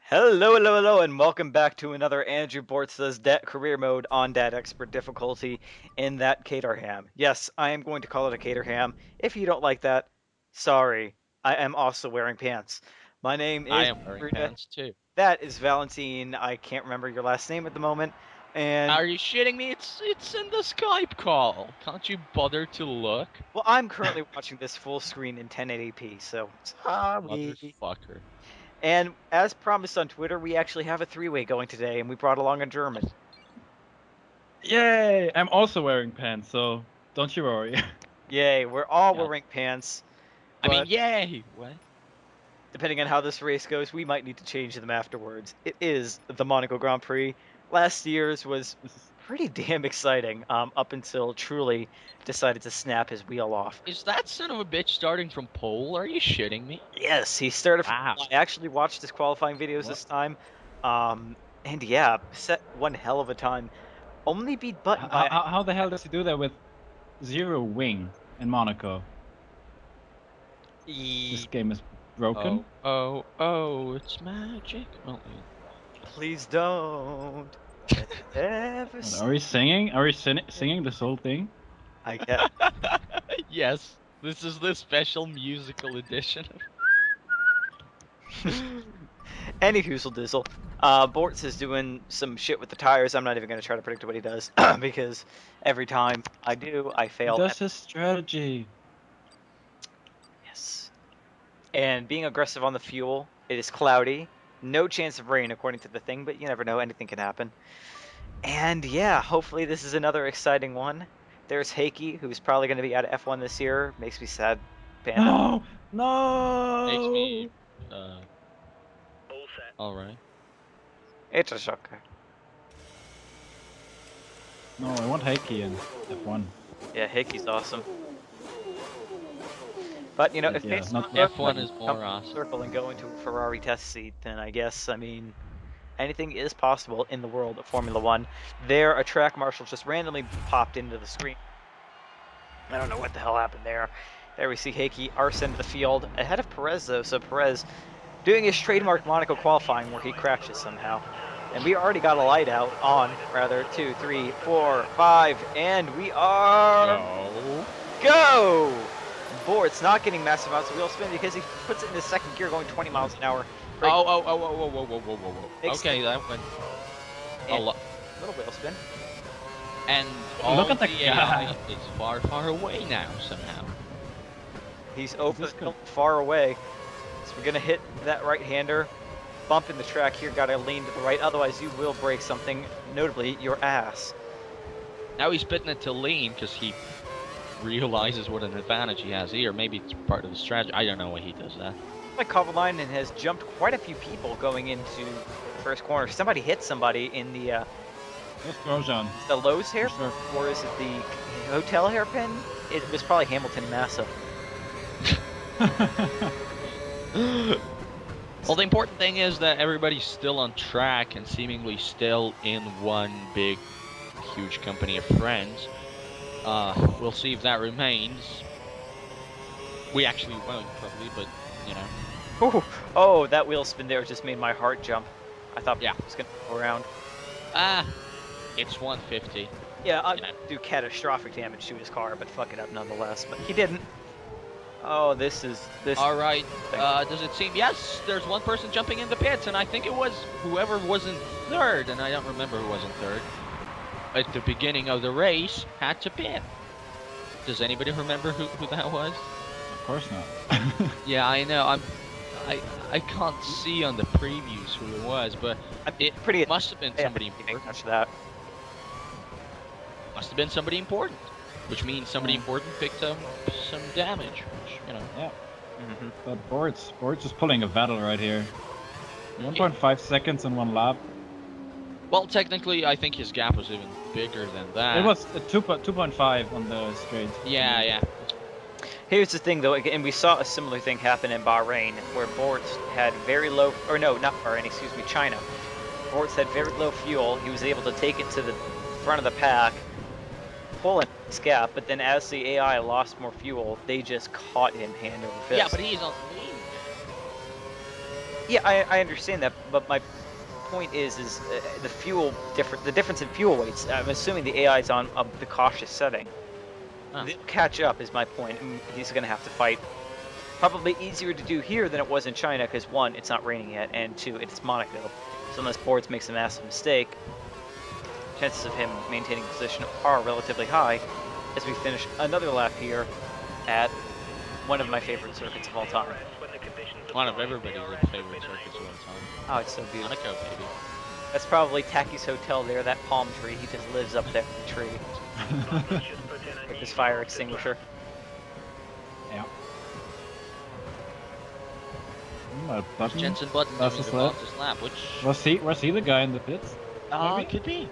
Hello, hello, hello, and welcome back to another Andrew Bortz'z career mode on Dat Expert difficulty in that Caterham. Yes, I am going to call it a Caterham. If you don't like that, sorry. I am also wearing pants. My name I is am wearing Ruda. pants too. That is Valentin. I can't remember your last name at the moment. And, Are you shitting me? It's in the Skype call. Can't you bother to look? well, I'm currently watching this full screen in 1080p, so sorry. Motherfucker. And as promised on Twitter, we actually have a three-way going today, and we brought along a German. Yay! I'm also wearing pants, so don't you worry. Yay, we're all Yeah. wearing pants. I mean, But yay! What? depending on how this race goes, we might need to change them afterwards. It is the Monaco Grand Prix. Last year's was This is pretty damn exciting, up until Truly decided to snap his wheel off. Is that son of a bitch starting from pole? Are you shitting me? Yes, he started. Wow. I actually watched his qualifying videos What? this time, and yeah, set one hell of a time. Only beat Button by. how the hell does he do that with zero wing in Monaco? This game is broken. Oh, it's magic. Oh, Please don't. Ever Are we singing? Are we singing this whole thing? I guess. yes. This is the special musical edition. Any hoozle dizzle. Bortz'z is doing some shit with the tires. I'm not even going to try to predict what he does because every time I do, I fail. That's his strategy. Yes. And being aggressive on the fuel, it is cloudy. No chance of rain according to the thing, but you never know. Anything can happen. And yeah, hopefully this is another exciting one. There's Heikki, who's probably going to be out of F1 this year. Makes me sad. Panda. No! No! Makes me. Alright. It's a shocker. No, I want Heikki in F1. Yeah, Heikki's awesome. But you know, if Yeah, it's not F1 is more come awesome. circle and go into a Ferrari test seat, then I guess anything is possible in the world of Formula One. There, a track marshal just randomly popped into the screen. I don't know what the hell happened there. There we see Heikki arse into the field ahead of Perez though. So Perez doing his trademark Monaco qualifying where he crashes somehow. And we already got a light out on, rather, 2, 3, 4, 5, and we are go! Bortz'z not getting massive amounts of wheel spin because he puts it in his second gear going 20 miles an hour. Break- Whoa. Makes Okay, that went a and lot. little wheel spin. And Look at the AI guy. is far away now somehow. He's over this the hill, far away. So we're gonna hit that right-hander. Bump in the track here, gotta lean to the right, otherwise you will break something, notably your ass. Now he's bitten it to lean because he realizes what an advantage he has here. Maybe it's part of the strategy. I don't know why he does that. Like Kovalainen has jumped quite a few people going into the first corner. Somebody hit somebody in the Yes, Grosjean. Lowe's hair, Sure. or is it the hotel hairpin? It was probably Hamilton and Massa. Well, the important thing is that everybody's still on track and seemingly still in one big, huge company of friends. We'll see if that remains. We actually won't, probably, but, you know. Ooh. Oh, that wheel spin there just made my heart jump. I thought Yeah. it was gonna go around. It's 150. Yeah, I'd Yeah. do catastrophic damage to his car, but fuck it up nonetheless. But he didn't. Oh, this. Alright, does it seem... Yes, there's one person jumping in the pits, and I think it was whoever was in third, and I don't remember who was in third. At the beginning of the race, had to pit. Does anybody remember who that was? Of course not. Yeah, I know. I can't see on the previews who it was, but it pretty. must have been somebody You can't important. touch that. Must have been somebody important, which means somebody important picked up some damage, which, you know. Yeah. Mm-hmm. But Bortz'z is pulling a battle right here. 1.5 seconds in one lap. Well, technically, I think his gap was even bigger than that. It was 2.5 on the straight. Yeah. Here's the thing, though, and we saw a similar thing happen in Bahrain, where Bortz'z had very low, or no, not Bahrain, excuse me, China. Bortz'z had very low fuel. He was able to take it to the front of the pack, pull in this gap, but then as the AI lost more fuel, they just caught him hand over fist. Yeah, but he's on the lead. Yeah, I understand that, but my point is the fuel the difference in fuel weights. I'm assuming the AI is on the cautious setting. Oh. They'll catch up is my point. And he's going to have to fight. Probably easier to do here than it was in China because one, it's not raining yet, and two, it's Monaco. So unless Bortz'z makes a massive mistake, chances of him maintaining position are relatively high. As we finish another lap here at one of my favorite circuits of all time. One of everybody's favorite circuits of all time. Oh, it's so beautiful. Monaco, baby. That's probably Taki's hotel there, that palm tree. He just lives up there in the tree with his fire extinguisher. Yeah. Button. Jensen Button That's doing his the lap. fastest lap, which Was he the guy in the pits? Maybe? could be.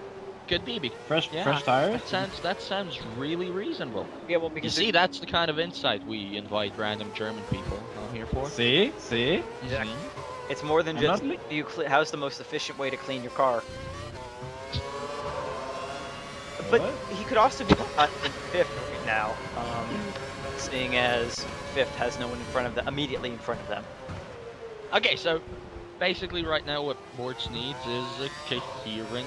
Fresh Yeah, tires? That sounds really reasonable. Yeah, well, You because see, that's the kind of insight we invite random German people here for. See? Exactly. Mhm. it's more than I'm just not how's the most efficient way to clean your car. But What? he could also be in fifth right now, seeing as fifth has no one in front of them, immediately in front of them. Okay, so basically right now what Bortz'z needs is a coherent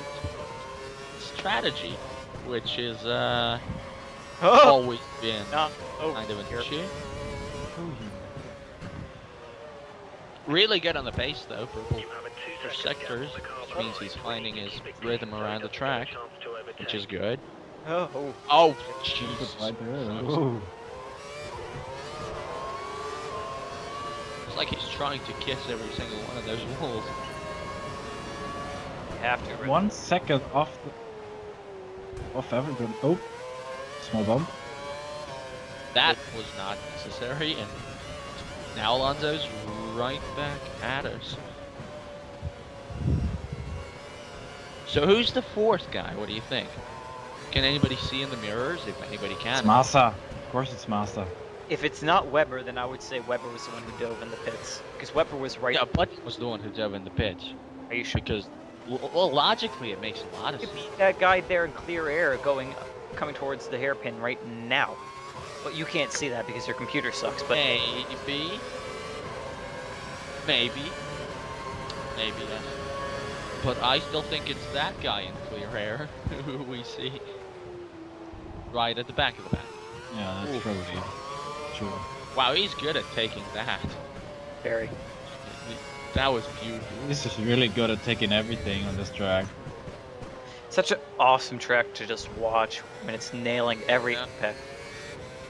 strategy, which is always been Not kind of an here. issue. Really good on the pace though for sectors, which means he's finding his rhythm around the track, which is good. Oh, Oh, Put Jesus. right there. Ooh. It's like he's trying to kiss every single one of those walls. you have to. 1 second off everything. Oh, small bump. That was not necessary, and now Alonso's right back at us. So who's the fourth guy? What do you think? Can anybody see in the mirrors? If anybody It's can. Massa. Of course it's Massa. If it's not Weber, then I would say Weber was the one who dove in the pits because Weber was right. Yeah, Button was the one who dove in the pitch. Are you sure? Because, well, logically, it makes a lot of Could sense. be that guy there in clear air coming towards the hairpin right now. But you can't see that because your computer sucks. But Maybe. Yes. But I still think it's that guy in clear air who we see right at the back of the back. Yeah, that's Ooh. probably true. Wow, he's good at taking that. very. That was beautiful. This is really good at taking everything on this track. Such an awesome track to just watch when it's nailing every Yeah. impact.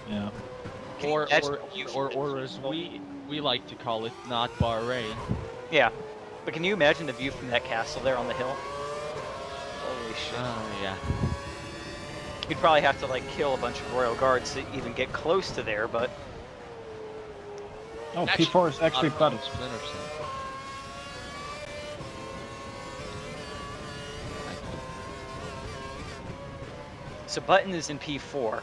Yeah. Or you- as we like to call it, not Bahrain. Yeah. But can you imagine the view from that castle there on the hill? Holy shit. Oh yeah. You'd probably have to like kill a bunch of royal guards to even get close to there, but Oh, P4 is actually button. Splinter Cell. so Button is in P4.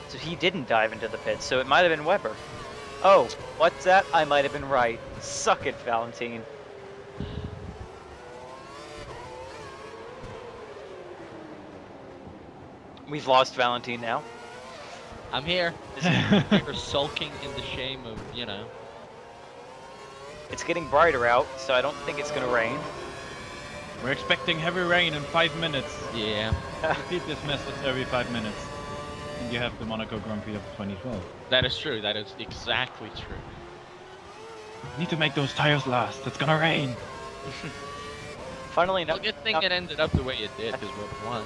So he didn't dive into the pit, so it might have been Weber. Oh, what's that? I might have been right. Suck it, Valentin. We've lost Valentin now. I'm here. You're sulking in the shame of, you know. It's getting brighter out, so I don't think it's gonna rain. We're expecting heavy rain in 5 minutes. Yeah. Repeat this message every 5 minutes. And you have the Monaco Grand Prix of 2012. That is true. That is exactly true. Need to make those tires last. It's gonna rain. Funnily Well, enough, good thing it ended up the way it did, because we won.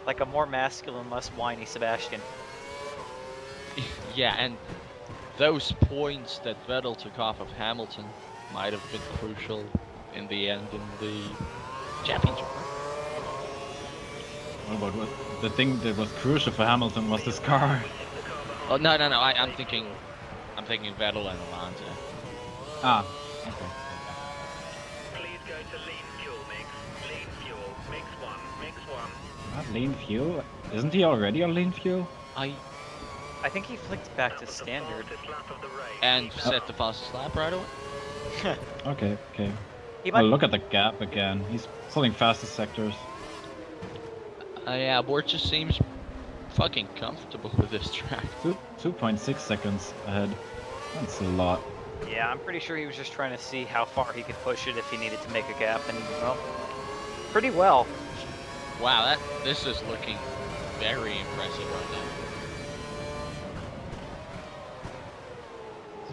like a more masculine, less whiny Sebastian. Yeah, and those points that Vettel took off of Hamilton might have been crucial in the end in the championship. What the thing that was crucial for Hamilton was this car. Oh no! I'm thinking Vettel and Alonso. Ah, okay. Please go to lean fuel mix. Lean fuel. Mix one. Not lean fuel? Isn't he already on lean fuel? I think he flicked back to standard. And set the fastest lap right away. Okay. He Oh, might. look at the gap again. He's pulling fastest sectors. Yeah, Bortz'z seems fucking comfortable with this track. 2.6 seconds ahead. That's a lot. Yeah, I'm pretty sure he was just trying to see how far he could push it if he needed to make a gap, and well, pretty well. Wow, this is looking very impressive right now.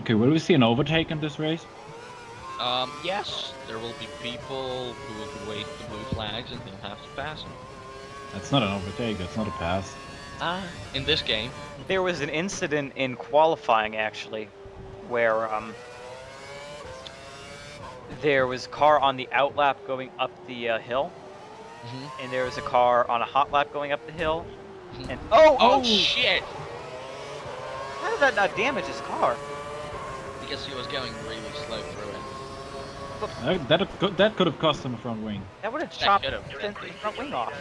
Okay, will we see an overtake in this race? Yes, there will be people who will wait the blue flags and they'll have to pass them. That's not an overtake, that's not a pass. In this game. There was an incident in qualifying, actually, where there was a car on the outlap going up the hill, and there was a car on a hot lap going up the hill, and oh shit! How did that not damage his car? Because he was going really slow through it. That could have cost him a front wing. That would have chopped could've. the front wing off.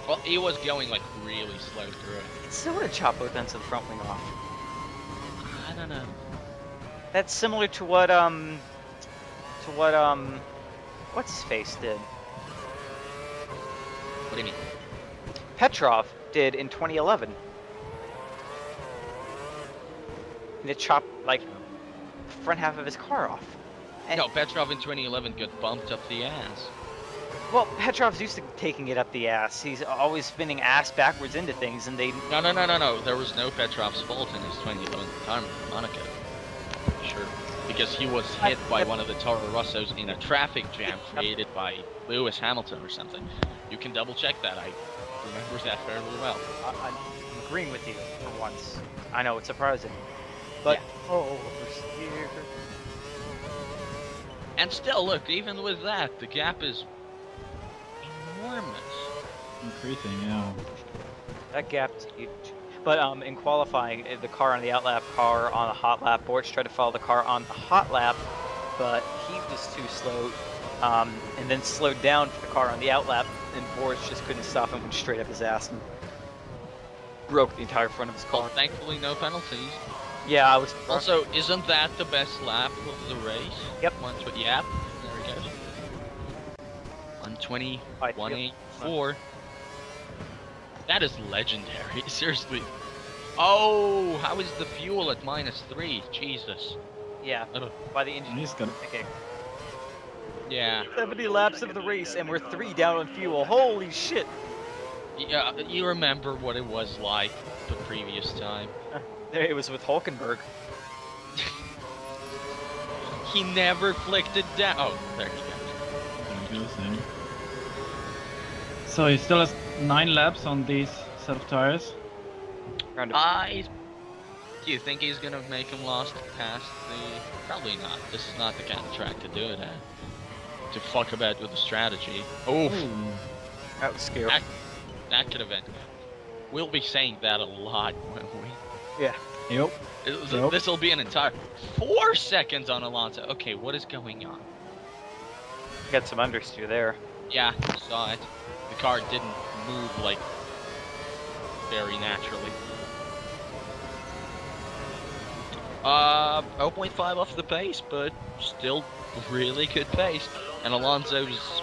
Well, he was going like really slow through it. It still would have chopped both ends of the front wing off. I don't know. That's similar to what what's his face did. What do you mean? Petrov did in 2011. And it chopped like the front half of his car off. And, No, Petrov in 2011 got bumped up the ass. well, Petrov's used to taking it up the ass. He's always spinning ass backwards into things, and they. No. There was no Petrov's fault in his 2011 time in Monaco. Sure. Because he was hit by one of the Toro Rossos in a traffic jam created by Lewis Hamilton or something. You can double check that. I remember that fairly well. I'm agreeing with you for once. I know it's surprising, but here. And still, look, even with that, the gap is enormous. Increasing, yeah. That gap is huge. But in qualifying, the car on the outlap, car on the hot lap, Bortz'z tried to follow the car on the hot lap, but he was too slow, and then slowed down for the car on the outlap, and Bortz'z just couldn't stop him, went straight up his ass and broke the entire front of his Well, car. thankfully, no penalties. Yeah, I was. Also, isn't that the best lap of the race? Yep. Yep. There he goes. 120, 184. That is legendary. Seriously. Oh, how is the fuel at -3? Jesus. Yeah, by the engine. He's got Okay. Yeah. 70 laps of the race, and we're 3 down on fuel. Holy shit! Yeah. You remember what it was like the previous time? There it was with Hulkenberg. He never flicked it down. Oh, there he goes. There he goes, yeah. So he still has 9 laps on these set of tires. Round of- Do you think he's gonna make him lost past the? Probably not. This is not the kind of track to do it at. To fuck about with the strategy. Oh, That was scary. that could have been. We'll be saying that a lot, won't we? Yeah. Yep. Nope. This will be an entire 4 seconds on Alonso. Okay, what is going on? Got some understeer there. Yeah, saw it. The car didn't move like very naturally. 0.5 off the pace, but still really good pace. And Alonso's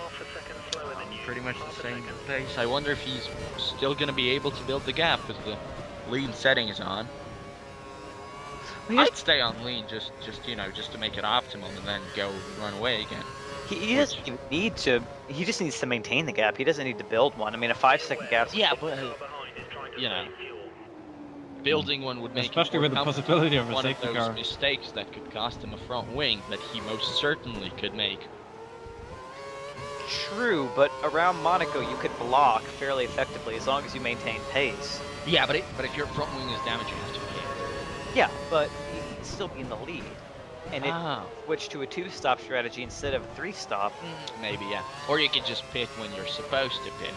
pretty much the same pace. I wonder if he's still going to be able to build the gap with the lean setting is on. I'd stay on lean just to make it optimal and then go run away again. He doesn't even need to. He just needs to maintain the gap. He doesn't need to build one. I mean, a 5-second gap. Yeah, but building one would make Especially it with the possibility of a one of safety those car. mistakes that could cost him a front wing that he most certainly could make. True, but around Monaco you could block fairly effectively as long as you maintain pace. Yeah, but if your front wing is damaged, you have to pit. Yeah, but he'd still be in the lead. And it Ah. switched to a 2-stop strategy instead of a 3-stop. Maybe, yeah. Or you could just pit when you're supposed to pit.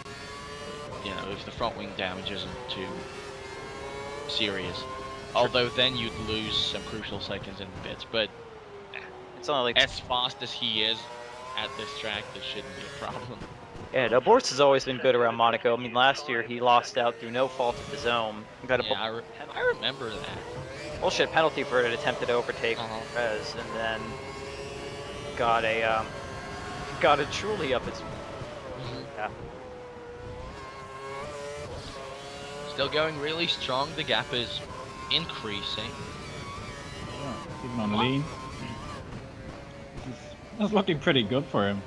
If the front wing damage isn't too serious. Although then you'd lose some crucial seconds in the pits. But It's only like as fast as he is at this track, this shouldn't be a problem. yeah. No, Bortz'z has always been good around Monaco. I mean, last year he lost out through no fault of his own. Got a Yeah, I remember that. bullshit penalty for an attempted overtake Uh-huh. from Perez, and then got a truly up his. Yeah. Still going really strong. The gap is increasing. Yeah, even on lean. That's looking pretty good for him.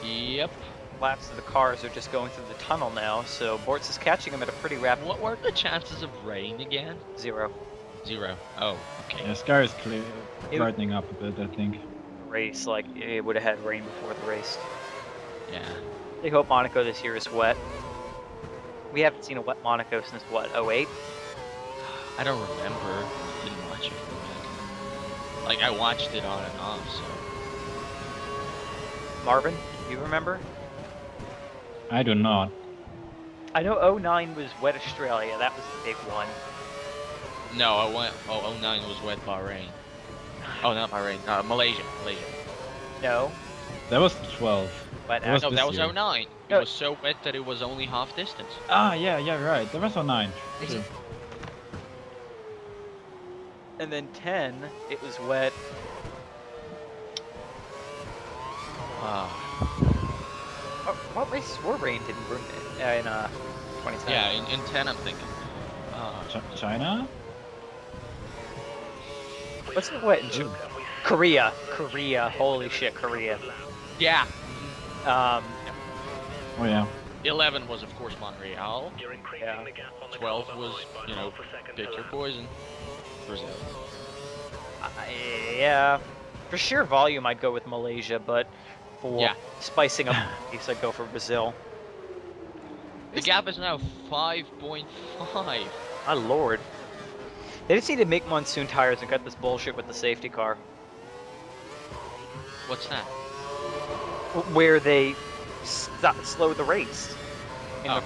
Yep. Laps of the cars are just going through the tunnel now, so Bortz'z is catching him at a pretty rapid What were the chances of rain again? 0 0. Oh, okay. Yeah, sky is clear, It- brightening up a bit, I think. race. Like, it would have had rain before the race. Yeah. They hope Monaco this year is wet. We haven't seen a wet Monaco since what, 08? I don't remember. Didn't watch it for a bit. Like, I watched it on and off, so. Marvin, you remember? I do not. I know 09 was wet Australia. That was the big one. No, I went. Oh, 09 was wet Bahrain. Oh, not Bahrain. Malaysia. No, That was 12. wet That was No, this that was year. 09. It No. was so wet that it was only half distance. Ah, yeah, right. That was on 9. Sure. And then 10, it was wet. Oh, what races were rained in 2010? Yeah, in 10 I'm thinking. China? What's it wet in June? Korea. Holy shit, Korea. Yeah. Um, Oh yeah. 11 was of course Montreal. You're increasing Yeah. the gap on the 12 car was, behind by you know, half a second pick to your lap. poison. Brazil. yeah. For sheer volume, I'd go with Malaysia, but for Yeah. spicing up the race, I'd go for Brazil. The gap is now 5.5. My lord. They just need to make monsoon tires and cut this bullshit with the safety car. What's that? Where they slow the race. You know, Oh.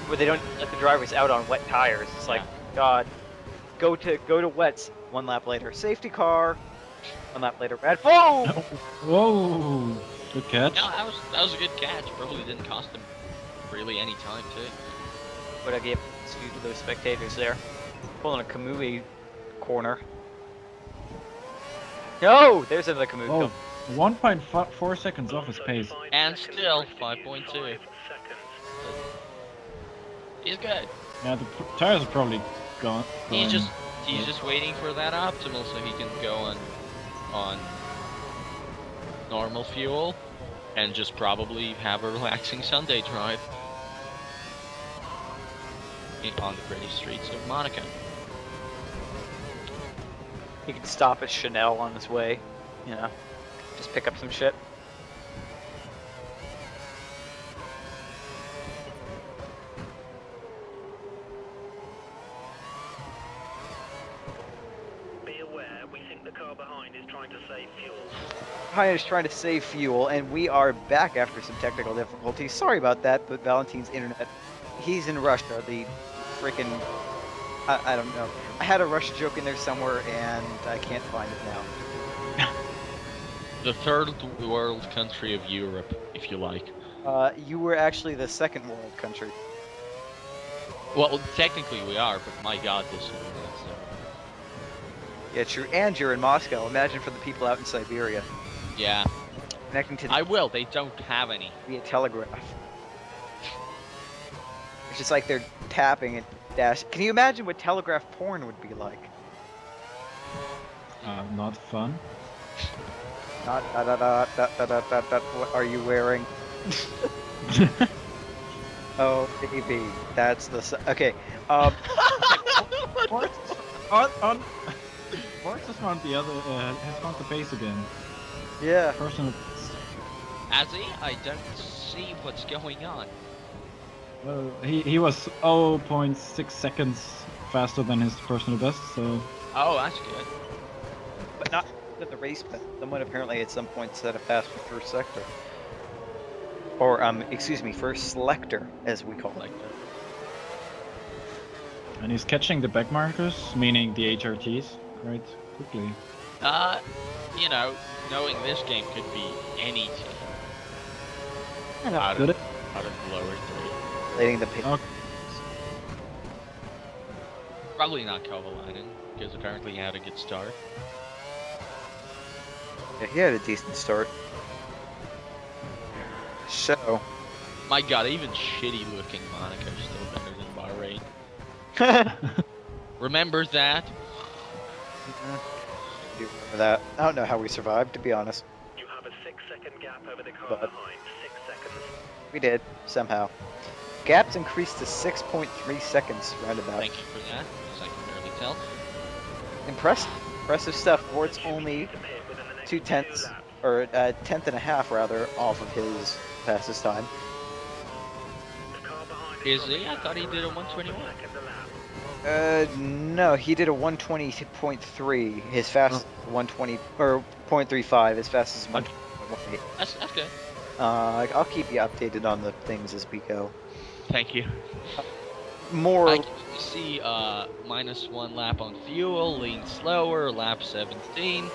where they don't let the drivers out on wet tires. It's like, Yeah. God, go to wets. 1 lap later, safety car. 1 lap later, red. Boom! Whoa! Good catch. No, that was a good catch. Probably didn't cost them really any time too. But I gave to those spectators there. Pulling a Kamui corner. No! There's another Kamui. Oh, 1.4 seconds off his pace. And still 5.2. He's good. Yeah, the tires are probably gone. He's just waiting for that optimal so he can go on normal fuel and just probably have a relaxing Sunday drive on the pretty streets of Monaco. He could stop at Chanel on his way. You know, just pick up some shit. Be aware, we think the car behind is trying to save fuel. Ryan is trying to save fuel, and we are back after some technical difficulties. Sorry about that, but Valentin's internet. He's in Russia. The freaking. I don't know. I had a Russia joke in there somewhere, and I can't find it now. The third world country of Europe, if you like. You were actually the second world country. Well, technically we are, but my god, this is Yeah, true. And you're in Moscow. Imagine for the people out in Siberia. yeah. Connecting to the I will. They don't have any. via telegraph. It's just like they're tapping and dash. Can you imagine what telegraph porn would be like? Not fun. Not what are you wearing? Oh baby, that's the okay. Bortz'z found the other. Has found the pace again. Yeah. Personal. Azzy, I don't see what's going on. Well, he was 0.6 seconds faster than his personal best. So Oh, that's good. But not at the race, but someone apparently at some point set a fast for first sector. Or excuse me, first selector, as we call it. and he's catching the back markers, meaning the HRTs, quite quickly. You know, knowing this game could be any team out Did of, it? out of the lower three. Leading the pit. Okay. Probably not Kovalainen, because apparently he had a good start. Yeah, he had a decent start. So, My god, even shitty looking Monaco is still better than Remember that. Do remember that. I don't know how we survived, to be honest. You have a 6-second gap over the car But- behind. 6 seconds. We did, somehow. Gaps increased to 6.3 seconds, roundabout. Thank you for that, because I can barely tell. Impressive stuff. Bort's only To pit within the next 2 2 tenths, laps. or a tenth and a half, rather, off of his fastest time. The car behind Is dropping he? I back thought he did a around half 121. second a lap. No, he did a 120.3. His fastest 120 or 0.35. His fastest is 120.18. That's good. I'll keep you updated on the things as we go. Thank you. More. I can see -1 lap on fuel, lean slower, lap 17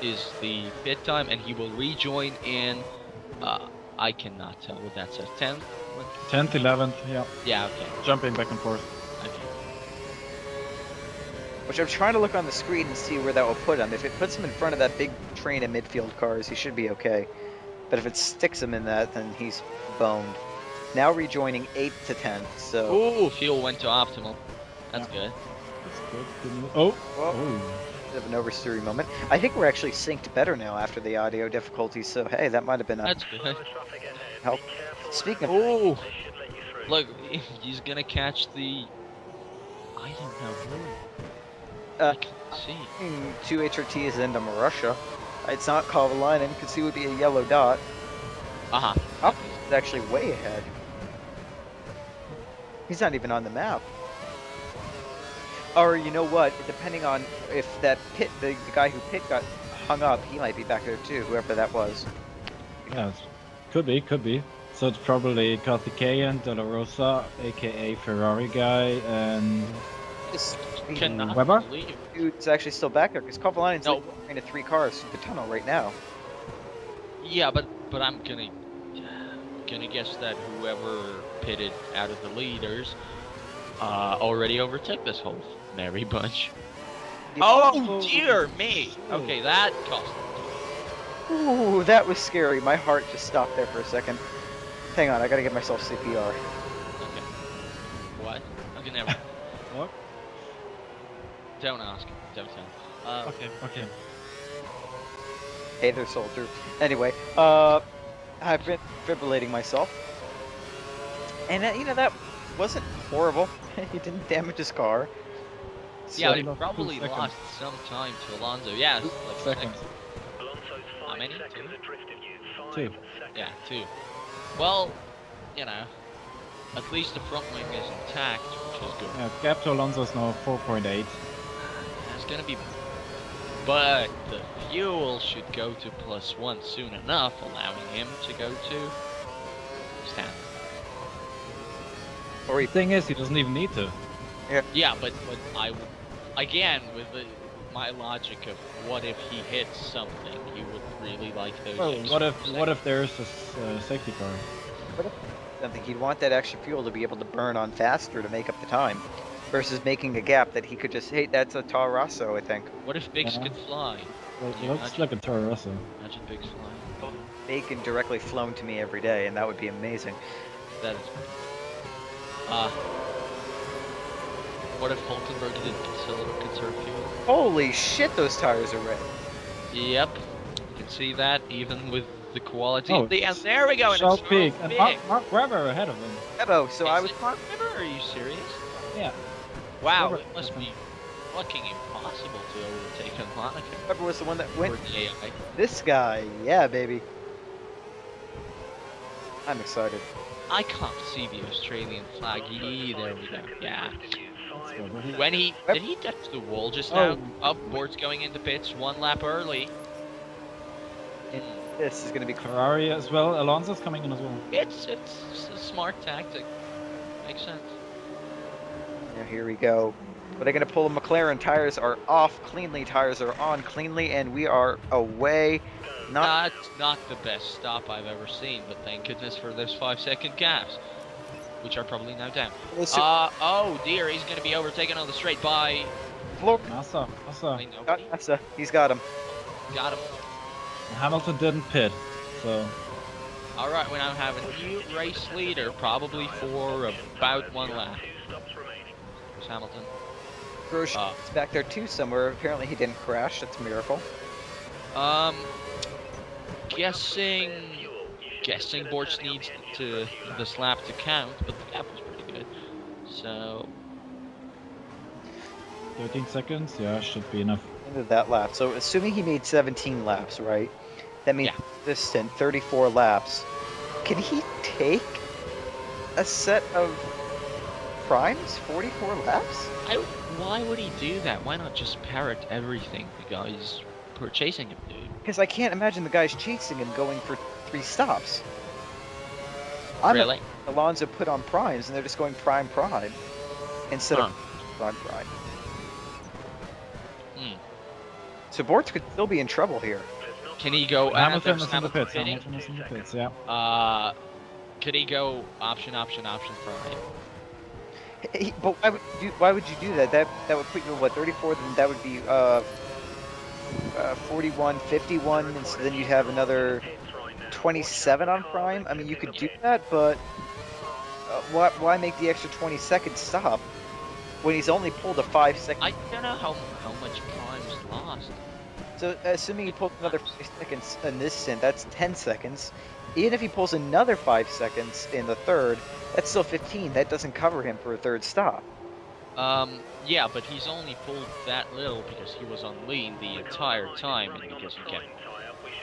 is the pit time, and he will rejoin in, I cannot tell what that says, 10th? 10th, 11th, yeah. Yeah, okay. Jumping back and forth. Okay. Which I'm trying to look on the screen and see where that will put him. If it puts him in front of that big train of midfield cars, he should be okay. But if it sticks him in that, then he's boned. Now rejoining 8th to 10th, so... Ooh, fuel went to optimal. That's good. That's good. Good news. Oh! Well, Oh! bit of an oversteering moment. I think we're actually synced better now after the audio difficulties, so hey, that might have been a That's good. Traffic ahead. help. Be careful Speaking of... Ooh, They should let you through. look, he's gonna catch the... I don't know who. Uh, I can't see. 2 HRTs into Russia. It's not Kovalainen, because he would be a yellow dot. Aha. Up is actually way ahead. He's not even on the map. Or you know what? Depending on if that pit, the guy who pit got hung up, he might be back there too. Whoever that was. Yeah, could be. So it's probably Karthikeyan, De La Rosa, aka Ferrari guy, and This Cannot Weber? believe. dude's actually still back there because Kovalainen's No. like between the 3 cars through the tunnel right now. Yeah, but I'm gonna guess that whoever pitted out of the leaders already overtook this whole merry bunch. Oh dear me! Okay, that cost. Ooh, that was scary. My heart just stopped there for a second. Hang on, I gotta get myself CPR. Okay. What? Okay, never. What? Don't ask. Don't tell. Okay. Hey there, soldier. Anyway, I've been fibrillating myself. And, that wasn't horrible. He didn't damage his car. Yeah, So- he lost 2 probably seconds. lost some time to Alonso. Yeah, Two like seconds. Alonso's 5 many? seconds Two? adrift of you. 5 Two. seconds. Yeah, 2. Well, at least the front wing is intact, which is good. Yeah, gap to Alonso is now 4.8. It's gonna be, but the fuel should go to +1 soon enough, allowing him to go to stand. Or he The thing is, he doesn't even need to. Yeah, but I would, again, with my logic of what if he hits something, he would really like those. Well, extra what if there's a safety car? something, he'd want that extra fuel to be able to burn on faster to make up the time. Versus making a gap that he could just, hey, that's a Toro Rosso, I think. What if Biggs Yeah. could fly? Well, Can you looks imagine? like a Toro Rosso. Imagine Biggs flying. Bacon directly flown to me every day, and that would be amazing. That is. What if Hulkenberg did conserve fuel? Holy shit, those tires are red. Yep, you can see that even with the quality. Oh, And there we go. And Charles it's Pig so and big. Mark Webber ahead of him. Ebo, so I was... Is it Mark Webber? Are you serious? Yeah. Wow, Webber- it must be fucking impossible to overtake a Monaco. Webber was the one that Or went... the AI. This guy, yeah, baby. I'm excited. I can't see the Australian flag either. We go. Yeah. Let's go. When did he touch the wall just now? Up, Bortz'z going into pits 1 lap early. This is gonna be... Ferrari as well. Alonso's coming in as well. It's a smart tactic. Makes sense. Yeah, here we go. Are they gonna pull a McLaren? Tires are off cleanly, tires are on cleanly, and we are away. Not... That's not the best stop I've ever seen, but thank goodness for those 5-second gaps, which are probably now down. Oh dear, he's going to be overtaken on the straight by Massa. I know. He's got him. Got him. Hamilton didn't pit, so All right, we now have a new race leader, probably for about 1 lap. 2 stops remaining. Lewis Hamilton. Grosjean's back there too somewhere. Apparently he didn't crash. That's a miracle. Guessing Bortz'z needs to this lap to count, but the gap was pretty good. So 13 seconds? Yeah, should be enough. Into that lap. So assuming he made 17 laps, right? That means Yeah. this stint, 34 laps. Can he take a set of primes? 44 laps? why would he do that? Why not just parrot everything the guys who are chasing him do? Because I can't imagine the guys chasing him going for 3 stops. I'm Really? Alonso put on primes and they're just going prime instead of prime. Hmm. So Bortz'z could still be in trouble here. Can he go? Hamilton there's is in the pits. pitting. Hamilton is in the pits, yeah. Could he go option prime? But why would you do that? That would put you at what, 34? Then that would be 41, 51, and so then you'd have another 27 on prime. I mean, you could do that, but why make the extra 20 seconds stop when he's only pulled a 5-second? I don't know how much prime's lost. So assuming he pulls another 5 seconds in this stint, that's 10 seconds. Even if he pulls another 5 seconds in the third, that's still 15. That doesn't cover him for a third stop. Yeah, but he's only pulled that little because he was on lean the entire time and because he kept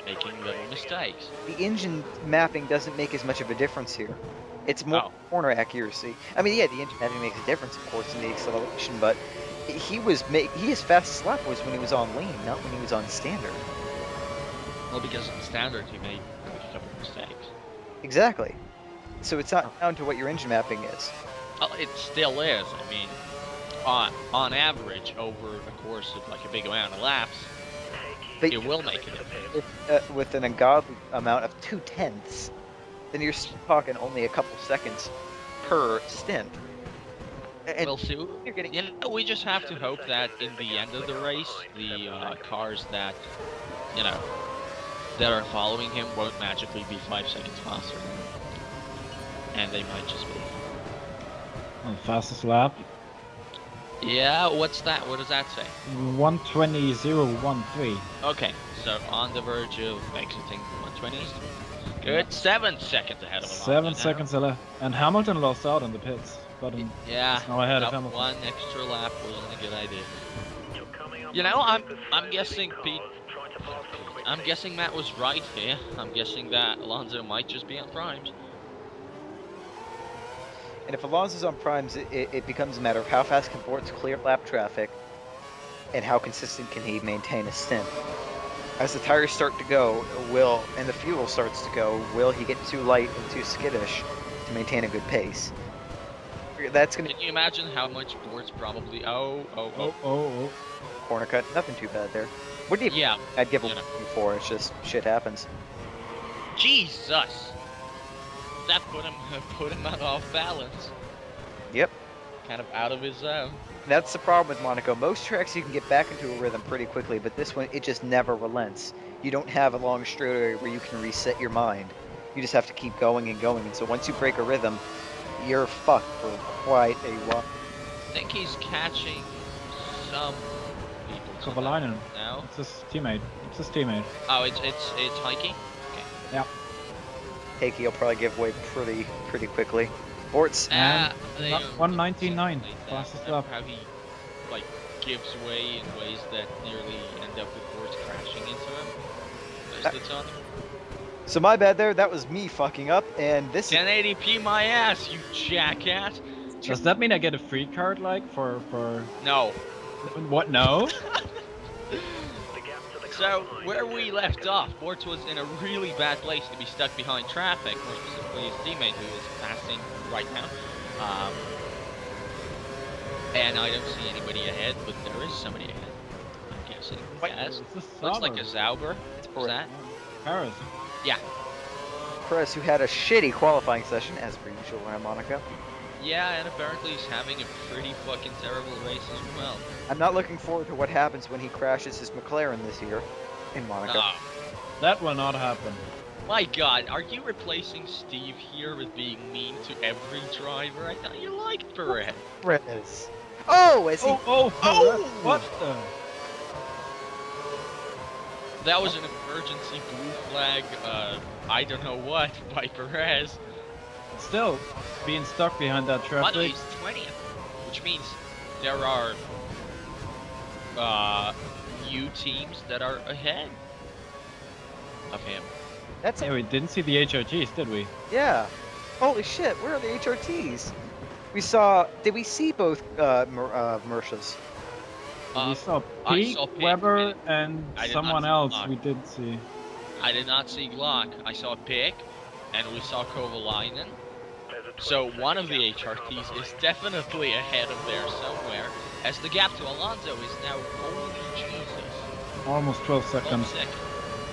making little mistakes. The engine mapping doesn't make as much of a difference here. It's more corner accuracy. I mean, yeah, the engine mapping makes a difference, of course, in the acceleration, but his fastest lap was when he was on lean, not when he was on standard. Well, because in standard he made a couple of mistakes. Exactly. So it's not down to what your engine mapping is. Well, it still is. I mean, on average, over the course of like a big amount of laps, But it will make a difference. with an ungodly amount of 2/10, then you're talking only a couple seconds per stint. And We'll see. you're getting We just have to hope that in the end of the race, the cars that that are following him won't magically be 5 seconds faster, and they might just be. Well, fastest lap, Yeah, what's that? What does that say? 1:20.013. Okay, so on the verge of exiting the 120s. Good, 7 seconds ahead of him. 7 seconds left. And Hamilton lost out in the pits. But Yeah, he's now ahead of that Hamilton. one extra lap wasn't a good idea. You're coming up You know, on I'm guessing Pete. Try to pass them quickly. I'm guessing Matt was right here. I'm guessing that Alonso might just be on primes. And if Alonso's on primes, it becomes a matter of how fast can Bortz'z clear lap traffic, and how consistent can he maintain a stint. As the tires start to go, and the fuel starts to go, will he get too light and too skittish to maintain a good pace? That's gonna Can you imagine how much Bortz'z probably? Oh. corner cut. Nothing too bad there. What do you? Yeah. I'd give a you know. for. It's just shit happens. Jesus. That put him off balance. Yep. Kind of out of his zone. That's the problem with Monaco. Most tracks you can get back into a rhythm pretty quickly, but this one, it just never relents. You don't have a long straightaway where you can reset your mind. You just have to keep going and going. And so once you break a rhythm, you're fucked for quite a while. I think he's catching some people. Kovalainen. now. It's his teammate. Oh, it's Heike. Yeah. Heikki will probably give way pretty quickly. Bortz'z. And They not don't 1:99, like that. fastest Remember lap. how he like gives way in ways that nearly end up with Bortz'z crashing into him most of the time. So my bad there. That was me fucking up. And this is 1080p my ass, you jackass! Does that mean I get a free card, like, for... No. What, no? So, where we left off, Bortz'z was in a really bad place to be stuck behind traffic, more specifically his teammate who is passing right now. And I don't see anybody ahead, but there is somebody ahead. I'm guessing. Yes. Looks like a Zauber. What's that? Paris. Yeah. Perez, who had a shitty qualifying session, as per usual around Monaco. Yeah, and apparently he's having a pretty fucking terrible race as well. I'm not looking forward to what happens when he crashes his McLaren this year in Monaco. Oh, That will not happen. my god, are you replacing Steve here with being mean to every driver? I thought you liked Perez. Perez. Oh, as he. What the? That was an emergency blue flag, I don't know what, by Perez. Still being stuck behind that But traffic. he's 20th, which means there are new teams that are ahead of him. That's Yeah, we didn't see the HRGs, did we? Yeah. Holy shit, where are the HRTs? We saw. Did we see both Mershas? We saw I Pete, saw Pete, Weber, and I did someone not see else Glock. we did see. I did not see Glock. I saw Pick, and we saw Kovalainen. So one of the HRTs is definitely ahead of there somewhere, as the gap to Alonso is now, holy Jesus, Almost 12 12 seconds. seconds.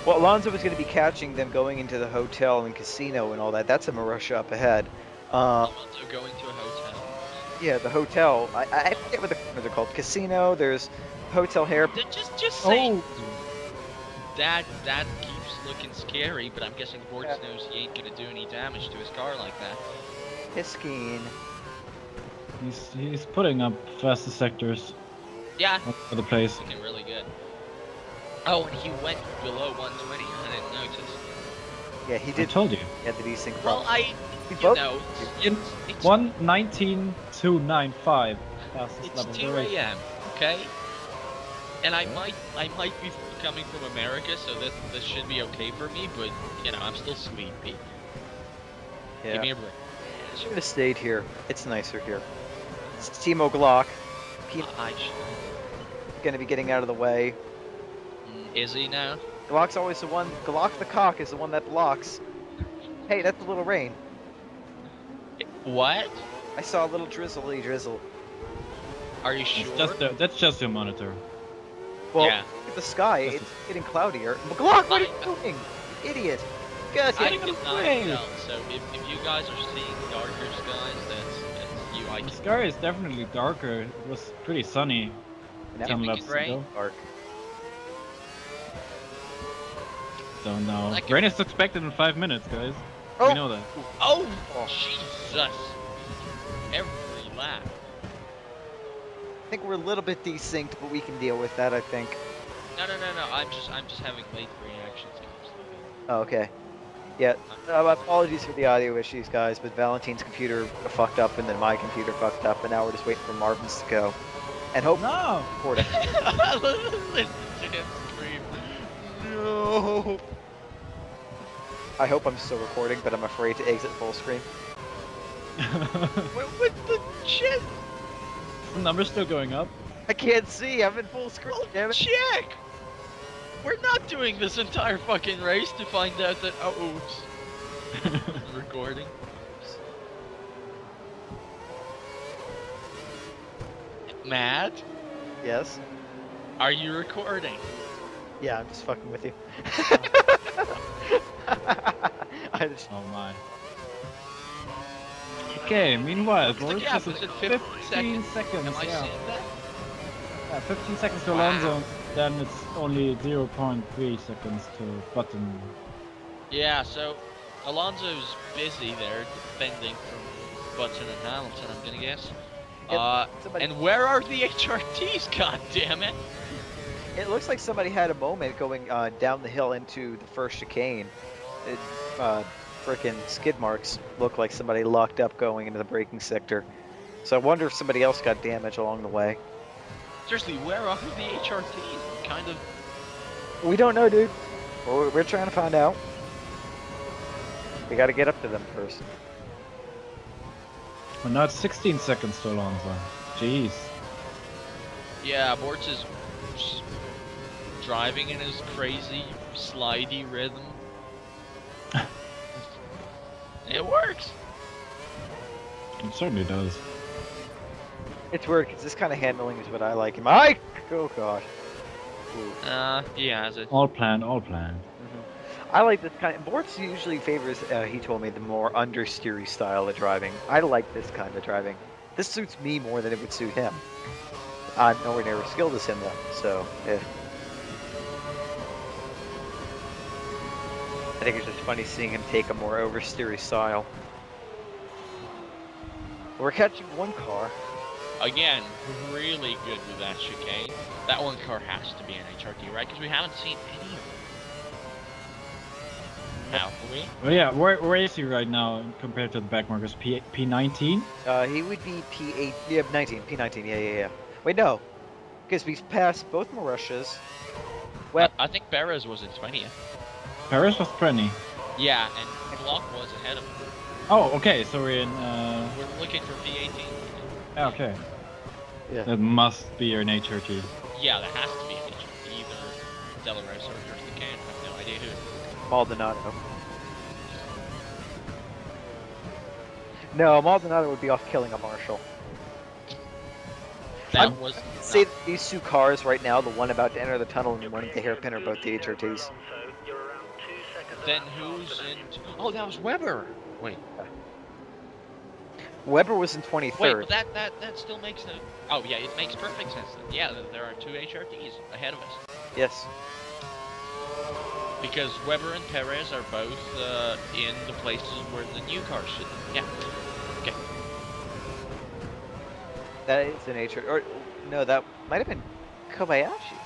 Well, Alonso was going to be catching them going into the hotel and casino and all that. That's a Marussia up ahead. Alonso going to a hotel. Yeah, the hotel. I forget what they're called. Casino. There's hotel hair. Just saying. Oh! That keeps looking scary, but I'm guessing Bortz'z knows he ain't gonna do any damage to his car like that. Piskin. He's putting up fastest sectors Yeah, all over the place. looking really good. Oh, and he went below 120. I didn't notice. Yeah, he I did. told you. He had the desync Well, problem. you both- know, In it's 1:19.295. Fastest it's lap of the 2 race. a.m. Okay, and I might be coming from America, so this should be okay for me. But you know, I'm still sleepy. Give me Yeah. a break. Should have stayed here. It's nicer here. It's Timo Glock. He's I should. going to be getting out of the way. Is he now? Glock's always the one. Glock the cock is the one that blocks. Hey, that's a little rain. What? I saw a little drizzly drizzle. Are you sure? That's just your monitor. Well, Yeah. look at the sky. This It's is- getting cloudier. Glock, what are you doing? You idiot. God, I get cannot away. tell. So if you guys are seeing darker skies, that's you. I The can. sky is definitely darker. It was pretty sunny Now some we laps get rain? ago. dark. Don't know. Like Rain is expected in 5 minutes, guys. Oh. We know that. Oh, Oh. Jesus! Every lap. I think we're a little bit desynced, but we can deal with that, I think. No. I'm just having late reactions. Oh, okay. Yeah, apologies for the audio issues, guys, but Valentin's computer fucked up, and then my computer fucked up, and now we're just waiting for Marvin's to go. And hope No! record it. Listen to him scream. No. I hope I'm still recording, but I'm afraid to exit full screen. What the shit? The number's still going up. I can't see. I'm in full screen. Well, Damn it. check. We're not doing this entire fucking race to find out that. Oh, oops. Recording. Matt, Yes. are you recording? Yeah, I'm just fucking with you. I just, Oh my. Okay, meanwhile, What's the Boris gap? is Is it 15 seconds? seconds. Am I Yeah. seeing that? 15 seconds to Wow. Alonso, then it's only 0.3 seconds to Button. Yeah, so Alonso's busy there defending from Button and Hamilton, I'm gonna guess. somebody- And where are the HRTs? God damn it! It looks like somebody had a moment going down the hill into the first chicane. Frickin' skid marks look like somebody locked up going into the braking sector. So I wonder if somebody else got damage along the way. Seriously, where are the HRTs? I'm kind of. We don't know, dude. We're trying to find out. We gotta get up to them first. Well, now it's 16 seconds to Alonso. Jeez. Yeah, Bortz'z is just driving in his crazy, slidey rhythm. It works! It certainly does. It's weird because this kind of handling is what I like. Oh gosh. Ooh. He has it. All planned, all planned. I like this kind. Bortz usually favors. He told me the more understeery style of driving. I like this kind of driving. This suits me more than it would suit him. I'm nowhere near as skilled as him though, so yeah. I think it's just funny seeing him take a more oversteery style. We're catching one car. Again, really good with that chicane. That one car has to be an HRT, right? Because we haven't seen any of them. Have we? Well, yeah, where is he right now compared to the backmarkers? P19? He would be P8, yeah, 19, P19, yeah. Wait, no, because we've passed both Marussias. Well, I think Perez was in 20th. Paris was 20. Yeah, and Block was ahead of him. Oh, okay, so we're in, We're looking for P18. okay. Yeah. That must be an HRT. Yeah, that has to be an HRT. Either De La Rosa or Dirty Can. I have no idea who. Maldonado. No, Maldonado would be off killing a Marshall. That was Say that these two cars right now, the one about to enter the tunnel and the one at the hairpin, are both the HRTs. Then who's in? Oh, that was Weber. Wait, Weber was in wait, 23rd. but that still makes no. Oh yeah, it makes perfect sense. Then. Yeah, there are two HRTs ahead of us Yes. because Weber and Perez are both in the places where the new cars should. Yeah. Okay. That is an HRT. Or, no, that might have been Kobayashi.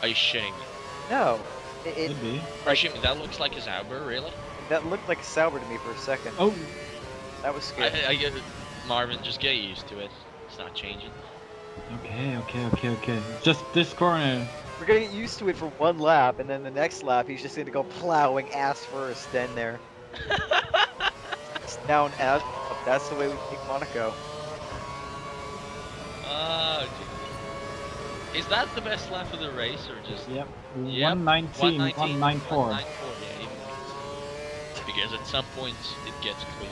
Are you shitting me? No. It, Could be. Are you shitting me? That looks like a Sauber, really? that looked like a Sauber to me for a second. Oh, That was scary. I get it. Marvin, just get used to it. It's not changing. okay. Just this corner. We're gonna get used to it for one lap, and then the next lap he's just gonna go plowing ass first in there. It's down ass up. That's the way we take Monaco. Is that the best lap of the race, or just? Yep. Yep, 119, 194. 194, yeah, even because at some points it gets clear.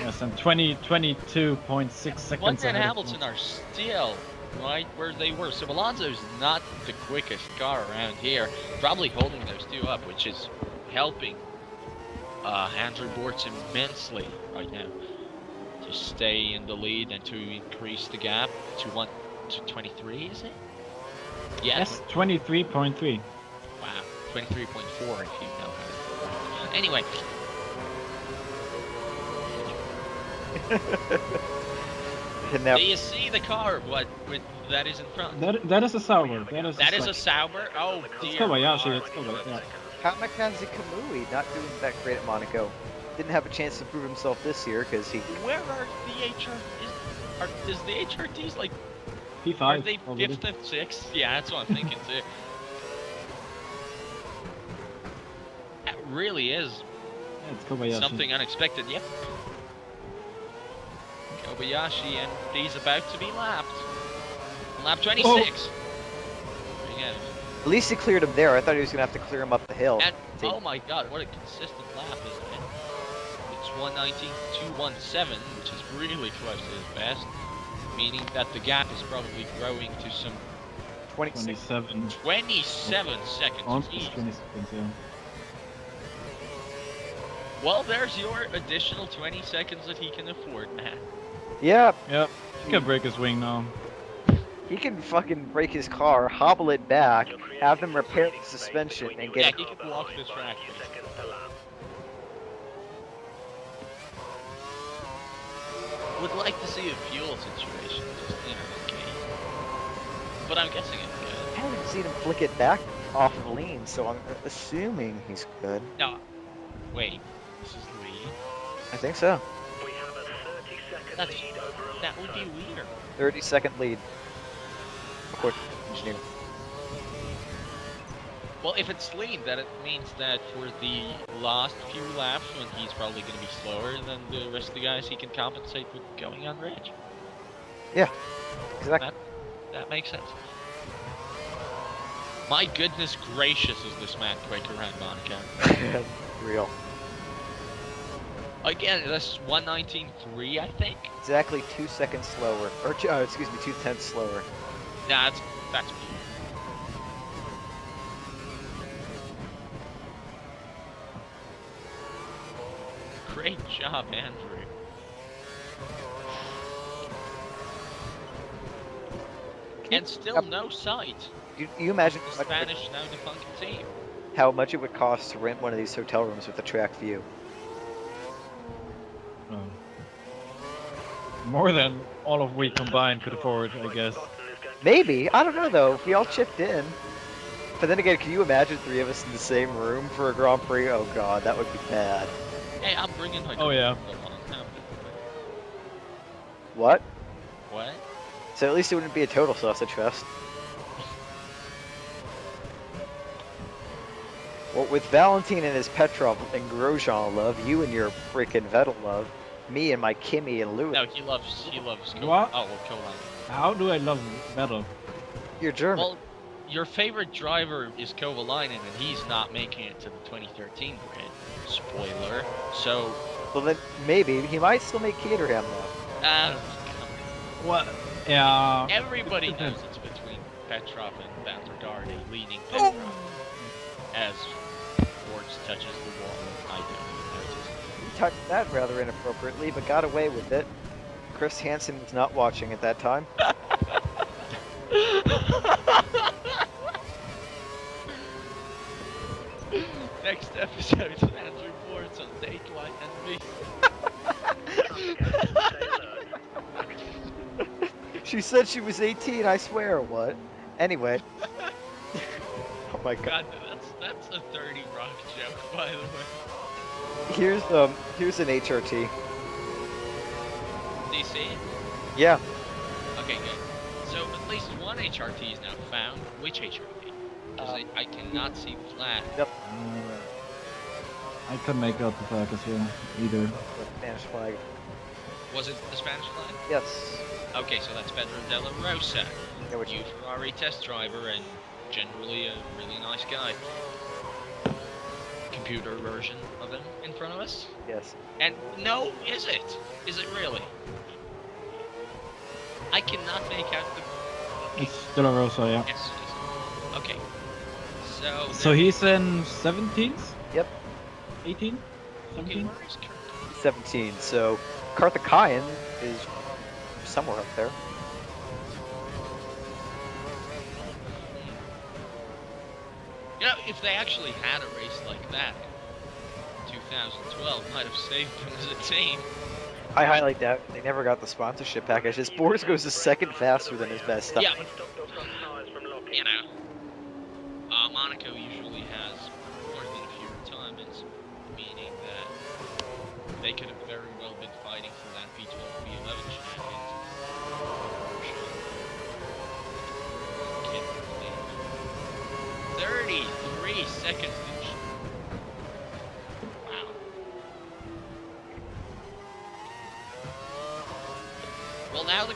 Yes, and 22.6 seconds London and ahead of Hamilton are still right where they were. So Alonso's not the quickest car around here. Probably holding those two up, which is helping Andrew Bortz'z immensely right now to stay in the lead and to increase the gap to 23, is it? Yeah. Yes, 23.3. Wow, 23.4 if you know how to. Anyway. And now, Do you see the car? That is in front? That is a Sauber. That is a Sauber? Oh dear. It's Kobayashi, God. it's Kobayashi. Yeah. Kamikaze Kamui not doing that great at Monaco. Didn't have a chance to prove himself this year because he. Where are the HRTs? Is the HRTs like? P5. Are they probably. 5th and 6th? Yeah, that's what I'm thinking too. That really is Yeah, it's Kobayashi. something unexpected. Yep. Kobayashi, and he's about to be lapped. Lap 26. Again. At least he cleared him there. I thought he was gonna have to clear him up the hill. And oh my god, what a consistent lap, isn't it? It's 119.217, which is really close to his best, meaning that the gap is probably growing to some 26. 27. 27 seconds. Almost Jeez. 20 seconds, yeah. Well, there's your additional 20 seconds that he can afford, man. Yeah, Yep. He can break his wing now. he can fucking break his car, hobble it back, have them repair the suspension, and Yeah, get he can walk the track. Would like to see a fuel situation, just, okay. But I'm guessing it's good. I haven't seen him flick it back off of lean, so I'm assuming he's good. No, wait, this is lead? I think so. We have a 30-second That's, lead over that would be weird. 30-second lead. According to the engineer. Well, if it's lean, then it means that for the last few laps, when he's probably going to be slower than the rest of the guys, he can compensate with going on reg. Exactly. That makes sense. My goodness gracious, is this man quick around Monaco. Real. Again, that's 119.3, I think. Exactly 2 seconds slower. Or, excuse me, 2/10 slower. Nah, that's great job, Andrew. And still no sight. You imagine The Spanish now defunct team. how much it would cost to rent one of these hotel rooms with a track view. Oh. more than all of we combined could afford, I guess. Maybe. I don't know, though. If we all chipped in. But then again, can you imagine 3 of us in the same room for a Grand Prix? Oh god, that would be bad. Hey, I'm bringing my. Oh, yeah. What? What? So at least it wouldn't be a total sausage fest. Well, with Valentin and his Petrov and Grosjean love, you and your freaking Vettel love, me and my Kimi and Lewis. No, he loves. What? Oh, well, Kovalainen. How do I love metal? You're German. Well, your favorite driver is Kovalainen, and he's not making it to the 2013 grid. Spoiler. So, Well, then maybe he might still make Caterham though. What? Yeah. everybody knows it's between Petrov and Van der Garde, leading Petrov as Bortz'z touches the wall. I don't notice. He touched that rather inappropriately, but got away with it. Chris Hansen was not watching at that time. Next episode, Andrew Bortz'z on Dateline Envy. She said she was 18, I swear, what? Anyway. Oh my god. God, that's a 30 Rock joke, by the way. Here's an HRT. Do you see it? Yeah. Okay, good. So at least one HRT is now found. Which HRT? Because I cannot see the flag. Yep. I couldn't make out the flag as well, either. The Spanish flag. Was it the Spanish flag? Yes. Okay, so that's Pedro de la Rosa. Yeah, which New Ferrari test driver and generally a really nice guy. Computer version of him in front of us. yes. And no, is it? Is it really? I cannot make out the. It's De La Rosa, yeah. Yes, it is. Okay. So he's in 17th? Yep. 18? Okay, 17? where is Kurt? 17. So Karthikeyan is somewhere up there. You know, if they actually had a race like that, 2012 might have saved them as a team. I highlight that they never got the sponsorship package. His Bortz'z goes a second faster than his best time. Yeah, you know, Monaco usually has more than a few retirements, meaning that they could have very well been fighting for that V12, V11 champions. 33 seconds. Wow. Well, now the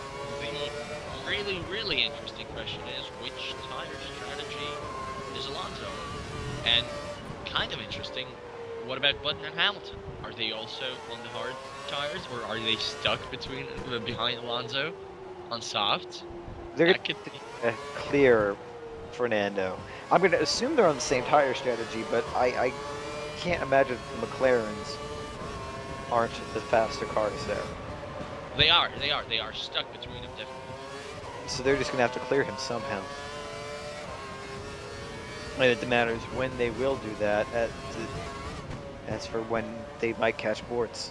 really interesting question is, which tire strategy is Alonso? And kind of interesting, what about Button and Hamilton? Are they also on the hard tires, or are they stuck behind Alonso on soft? They're That going could be. to clear Fernando. I'm going to assume they're on the same tire strategy, but I can't imagine the McLarens aren't the faster cars there. They are stuck between them, definitely. So they're just going to have to clear him somehow. And it matters when they will do that, as for when they might catch Bortz'z.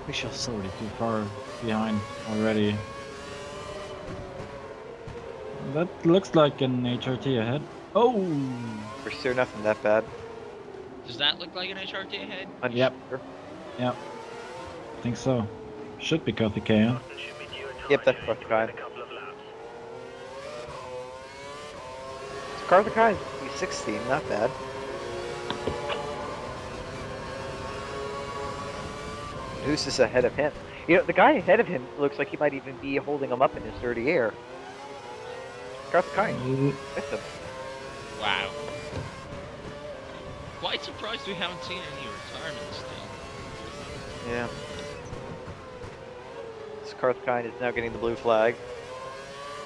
We shall already too far behind already. That looks like an HRT ahead. Oh! For sure, nothing that bad. Does that look like an HRT ahead? Yep. Unsure. Yeah. I think so. Should be Karthikeyan. Yep, that's Karthikeyan. So Karthikeyan is 16, not bad. Who's this ahead of him? You know, the guy ahead of him looks like he might even be holding him up in his dirty air. Karthikeyan, with him. Wow. Quite surprised we haven't seen any retirements still. Yeah. So Karthikeyan is now getting the blue flag.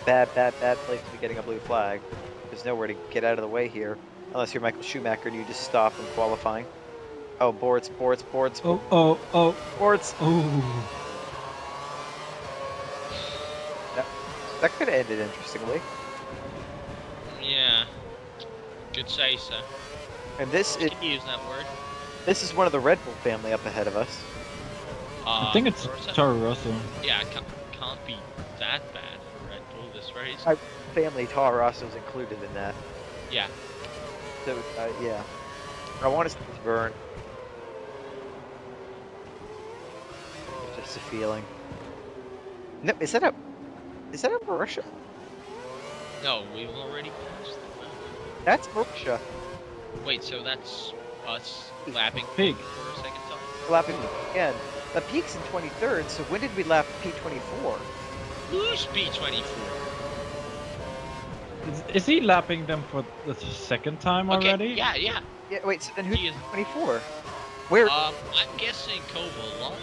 Bad place to be getting a blue flag. There's nowhere to get out of the way here. Unless you're Michael Schumacher and you just stop from qualifying. Oh, Bortz'z. Oh. Bortz'z. Oh. That could have ended interestingly. Yeah. Good say so. And this You can use that word. is one of the Red Bull family up ahead of us. I think it's Rosa? Toro Rosso. Yeah, it can't be that bad for Red Bull this race. Family Toro Rosso's included in that. Yeah. So, yeah. I want to see this burn. Just a feeling. No, is that a Marisha? No, we've already passed the mountain. That's Marisha. Wait, so that's us lapping Pig. for a second time? Lapping again. The peak's in 23rd, so when did we lap P24? Who's P24? Is he lapping them for the second time Okay, already? yeah. Yeah, wait, so then who's He is- 24? Where? I'm guessing Kovalainen.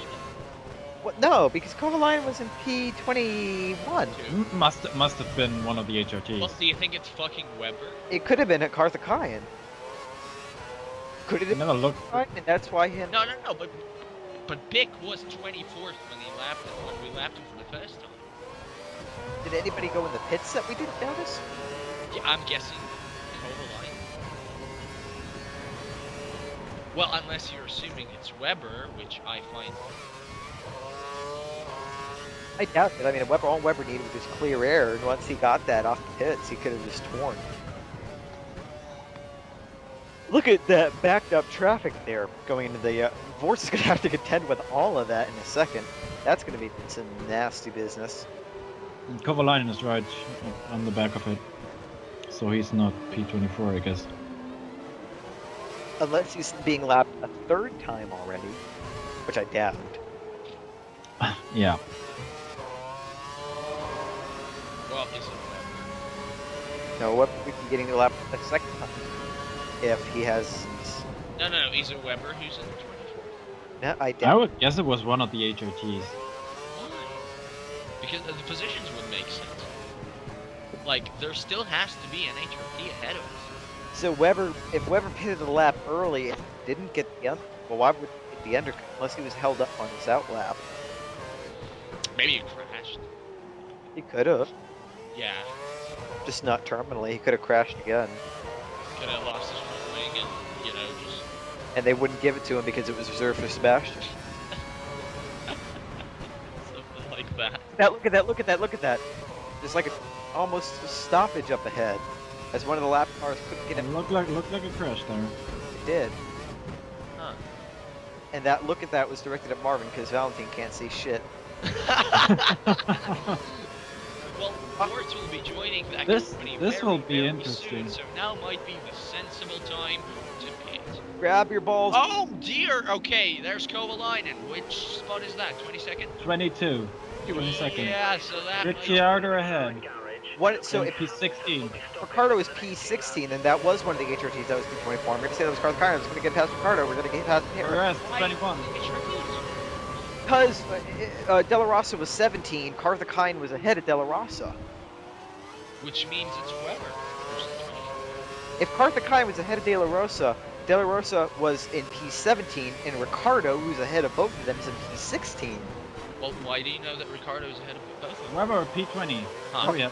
What? No, because Kovalainen was in P21. Must have been one of the HRTs. Well, do you think it's fucking Weber? It could have been at Carthaginian. Could it I have never looked. been? And that's why him. No, but Bick was 24th when he lapped it, when we lapped him for the first time. Did anybody go in the pits that we didn't notice? Yeah, I'm guessing Kovalainen. Well, unless you're assuming it's Weber, which I find... I doubt it. I mean, all Weber needed was just clear air, and once he got that off the pits, he could have just torn. Look at that backed up traffic there going into the. Bortz'z is going to have to contend with all of that in a second. That's going to be some nasty business. Kovalainen is right on the back of it. So he's not P24, I guess. Unless he's being lapped a third time already, which I doubt. Yeah. Well, is it Weber? No, Weber would be getting lapped a second time if he has. No, is it Weber who's in the 24th? No, I I doubt. would guess it was one of the HRTs. Why? Because the positions would make sense. Like, there still has to be an HRT ahead of us. So if Weber pitted the lap early and didn't get the under, well, why would he get the undercut unless he was held up on his out lap? Maybe it crashed. He could have, Yeah. just not terminally. He could have crashed again, Could have lost his front wing and, just... and they wouldn't give it to him because it was reserved for Sebastian. Something like that. Now look at that! Look at that! Look at that! There's like almost a stoppage up ahead, as one of the lap cars couldn't get It him. looked like a crash there. It did, Huh. and that look at that was directed at Marvin because Valentin can't see shit. Well, Bortz'z will be joining that This- company this very, will be very interesting. soon, so now might be the sensible time to pit. Grab your balls. Oh dear! Okay, there's Kovalainen. Which spot is that? 22nd? 22. 22nd. Yeah, so that might... Ricciardo ahead. What? So And if P16. Ricardo is P16, then that was one of the HRTs that was P24. I'm going to say that was Carthaginian. I was going to get past Ricardo. We're going to get past him. Rest, Why- 21. Because De La Rosa was 17, Carthaginian was ahead of De La Rosa. Which means it's Weber. who's in 20. If Carthaginian was ahead of De La Rosa was in P17, and Ricardo, who's ahead of both of them, is in P16. Well, why do you know that Ricardo's ahead of both of them? Weber P20. Huh. Oh, yeah.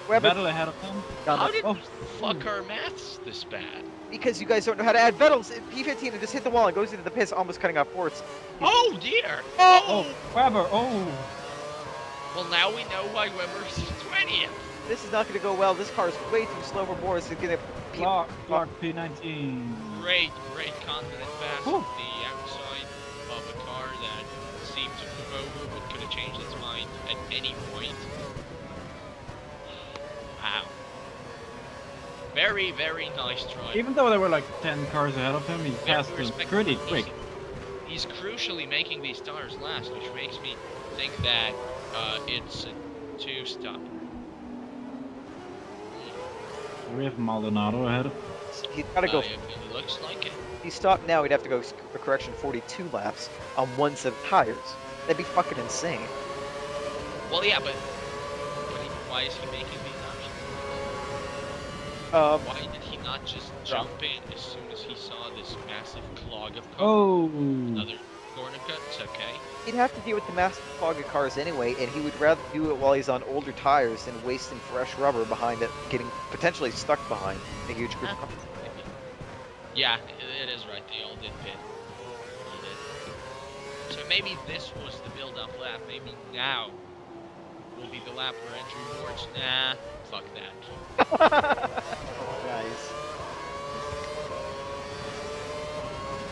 Weber, Vettel ahead of them. How did Oh. fuck our maths this bad? because you guys don't know how to add Vettel's in P15 and just hit the wall and goes into the pits, almost cutting off Bortz'z. Oh dear! Oh, Weber. Oh. Well, now we know why Weber's 20th. This is not going to go well. This car is way too slow for Bortz'z. It's going to. Clark P19. Great confident pass Whew. at the outside of a car that seemed to move over but could have changed its mind at any point. Wow. Very, very nice drive. Even though there were like 10 cars ahead of him, he passed them respectful. pretty quick. He's crucially making these tires last, which makes me think that it's a two-stop. We have Maldonado ahead. He's got to go. It looks like it. If he stopped now, he'd have to go a correction 42 laps on one set of tires. That'd be fucking insane. Well, yeah, but why is he making these options? Why did he not just jump in as soon as he saw this massive clog of cars? Oh. Another corner cut, it's okay. He'd have to deal with the massive clog of cars anyway, and he would rather do it while he's on older tires than wasting fresh rubber behind it, getting potentially stuck behind a huge group of cars. Yeah, it is right. They all did pit. He did. So maybe this was the build-up lap. Maybe now will be the lap where Andrew Bortz'z. Nah, fuck that. Nice.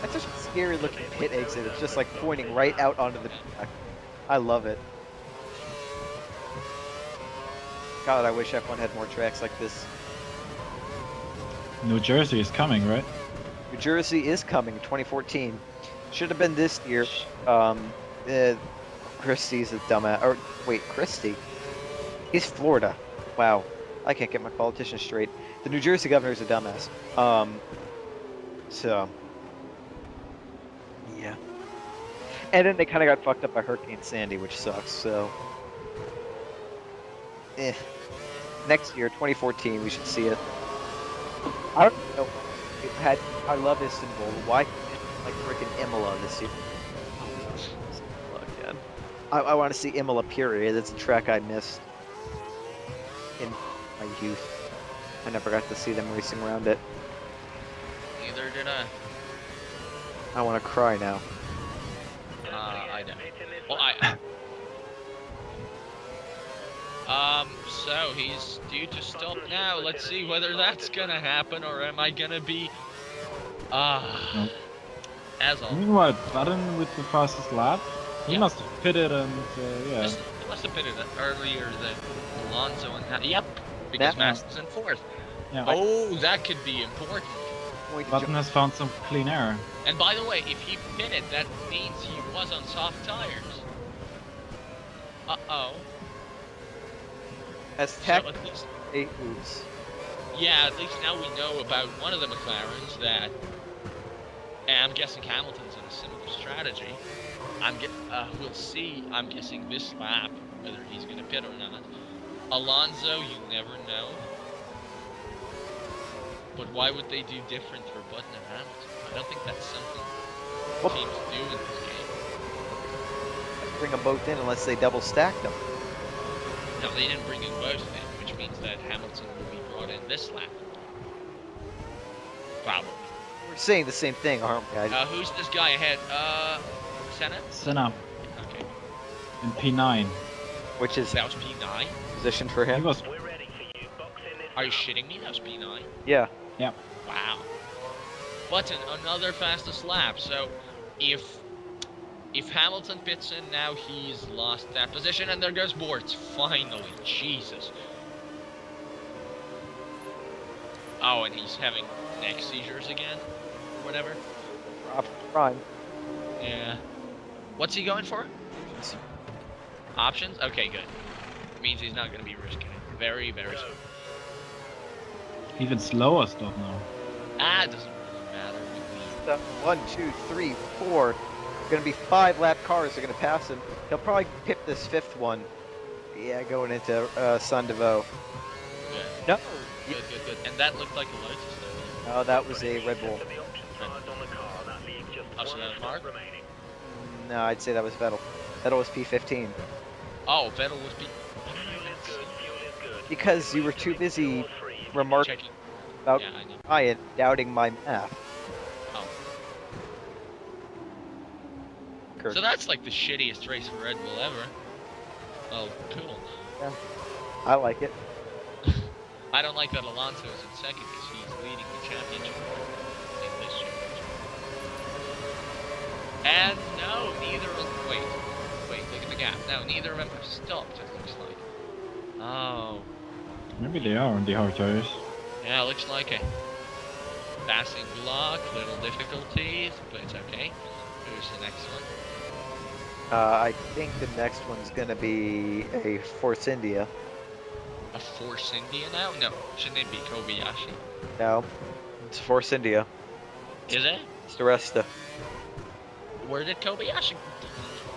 That's such a scary looking pit exit. It's just like pointing right out onto the track. I love it. God, I wish F1 had more tracks like this. New Jersey is coming, right? New Jersey is coming, 2014. Should have been this year. Christie's a dumbass. Or wait, Christie? He's Florida. Wow, I can't get my politician straight. The New Jersey governor is a dumbass. So yeah. And then they kind of got fucked up by Hurricane Sandy, which sucks. So, next year, 2014, we should see it. I don't know. I love Istanbul. Why can't it like freaking Imola this year? Again. I want to see Imola. Period. That's a track I missed in my youth. I never got to see them racing around it. Neither did I. I want to cry now. I don't. Well, so he's due to stop now. Let's see whether that's gonna happen, or am I gonna be, as always. Meanwhile, Button with the fastest lap. He Yeah. must have pitted and yeah. He must have pitted it earlier than Alonso and yep, because That- Master's in fourth. Yeah. Oh, that could be important. Button has found some clean air. And by the way, if he pitted, that means he was on soft tires. Uh-oh. As So tech, at least, 8 oops. yeah, at least now we know about one of the McLarens that, and I'm guessing Hamilton's in a similar strategy. We'll see, I'm guessing this lap, whether he's going to pit or not. Alonso, you never know. But why would they do different for Button and Hamilton? I don't think that's something teams do in this game. Bring them both in unless they double stack them. No, they didn't bring in both in, which means that Hamilton will be brought in this lap. Probably. We're saying the same thing, aren't we? Who's this guy ahead? Senna? Senna Okay. in P9. Which is That was P9? position for He him. was We're ready for you. Box in this. Are you shitting me? That was P9? Yeah. Wow. Button, another fastest lap. So, if Hamilton pits in now, he's lost that position, and there goes Bortz'z. Finally, Jesus. Oh, and he's having neck seizures again, or whatever. Prime. Yeah. What's he going for? Options? Okay, good. Means he's not going to be risking it. Very, very slow. even slower stuff now. It doesn't really matter. With So 1, 2, 3, 4. Going to be 5 lap cars are going to pass him. He'll probably pip this 5th one. Yeah, going into Sandoval. the, good. No. Good. And that looked like a Lotus, though. No, that was a Red Bull. For the option cards on the car, that leaves just Oh, so one that was slot Mark? remaining. No, I'd say that was Vettel. Vettel was P15. Oh, Vettel was Fuel is good, fuel is good. Because you were too busy remarking checking. about Yeah, I know. Ryan doubting my math. Oh. Kirk. So that's like the shittiest race for Red Bull ever. Oh, cool. I like it. I don't like that Alonso is in second because he's leading the championship in this championship. And no, neither of wait, look at the gap. No, neither of them have stopped, it looks like. Oh. Maybe they are on the hard tires. Yeah, looks like a passing block, little difficulties, but it's okay. Who's the next one? I think the next one's going to be a Force India. A Force India now? No, shouldn't it be Kobayashi? No, it's Force India. Is it? It's the rest of. Where did Kobayashi?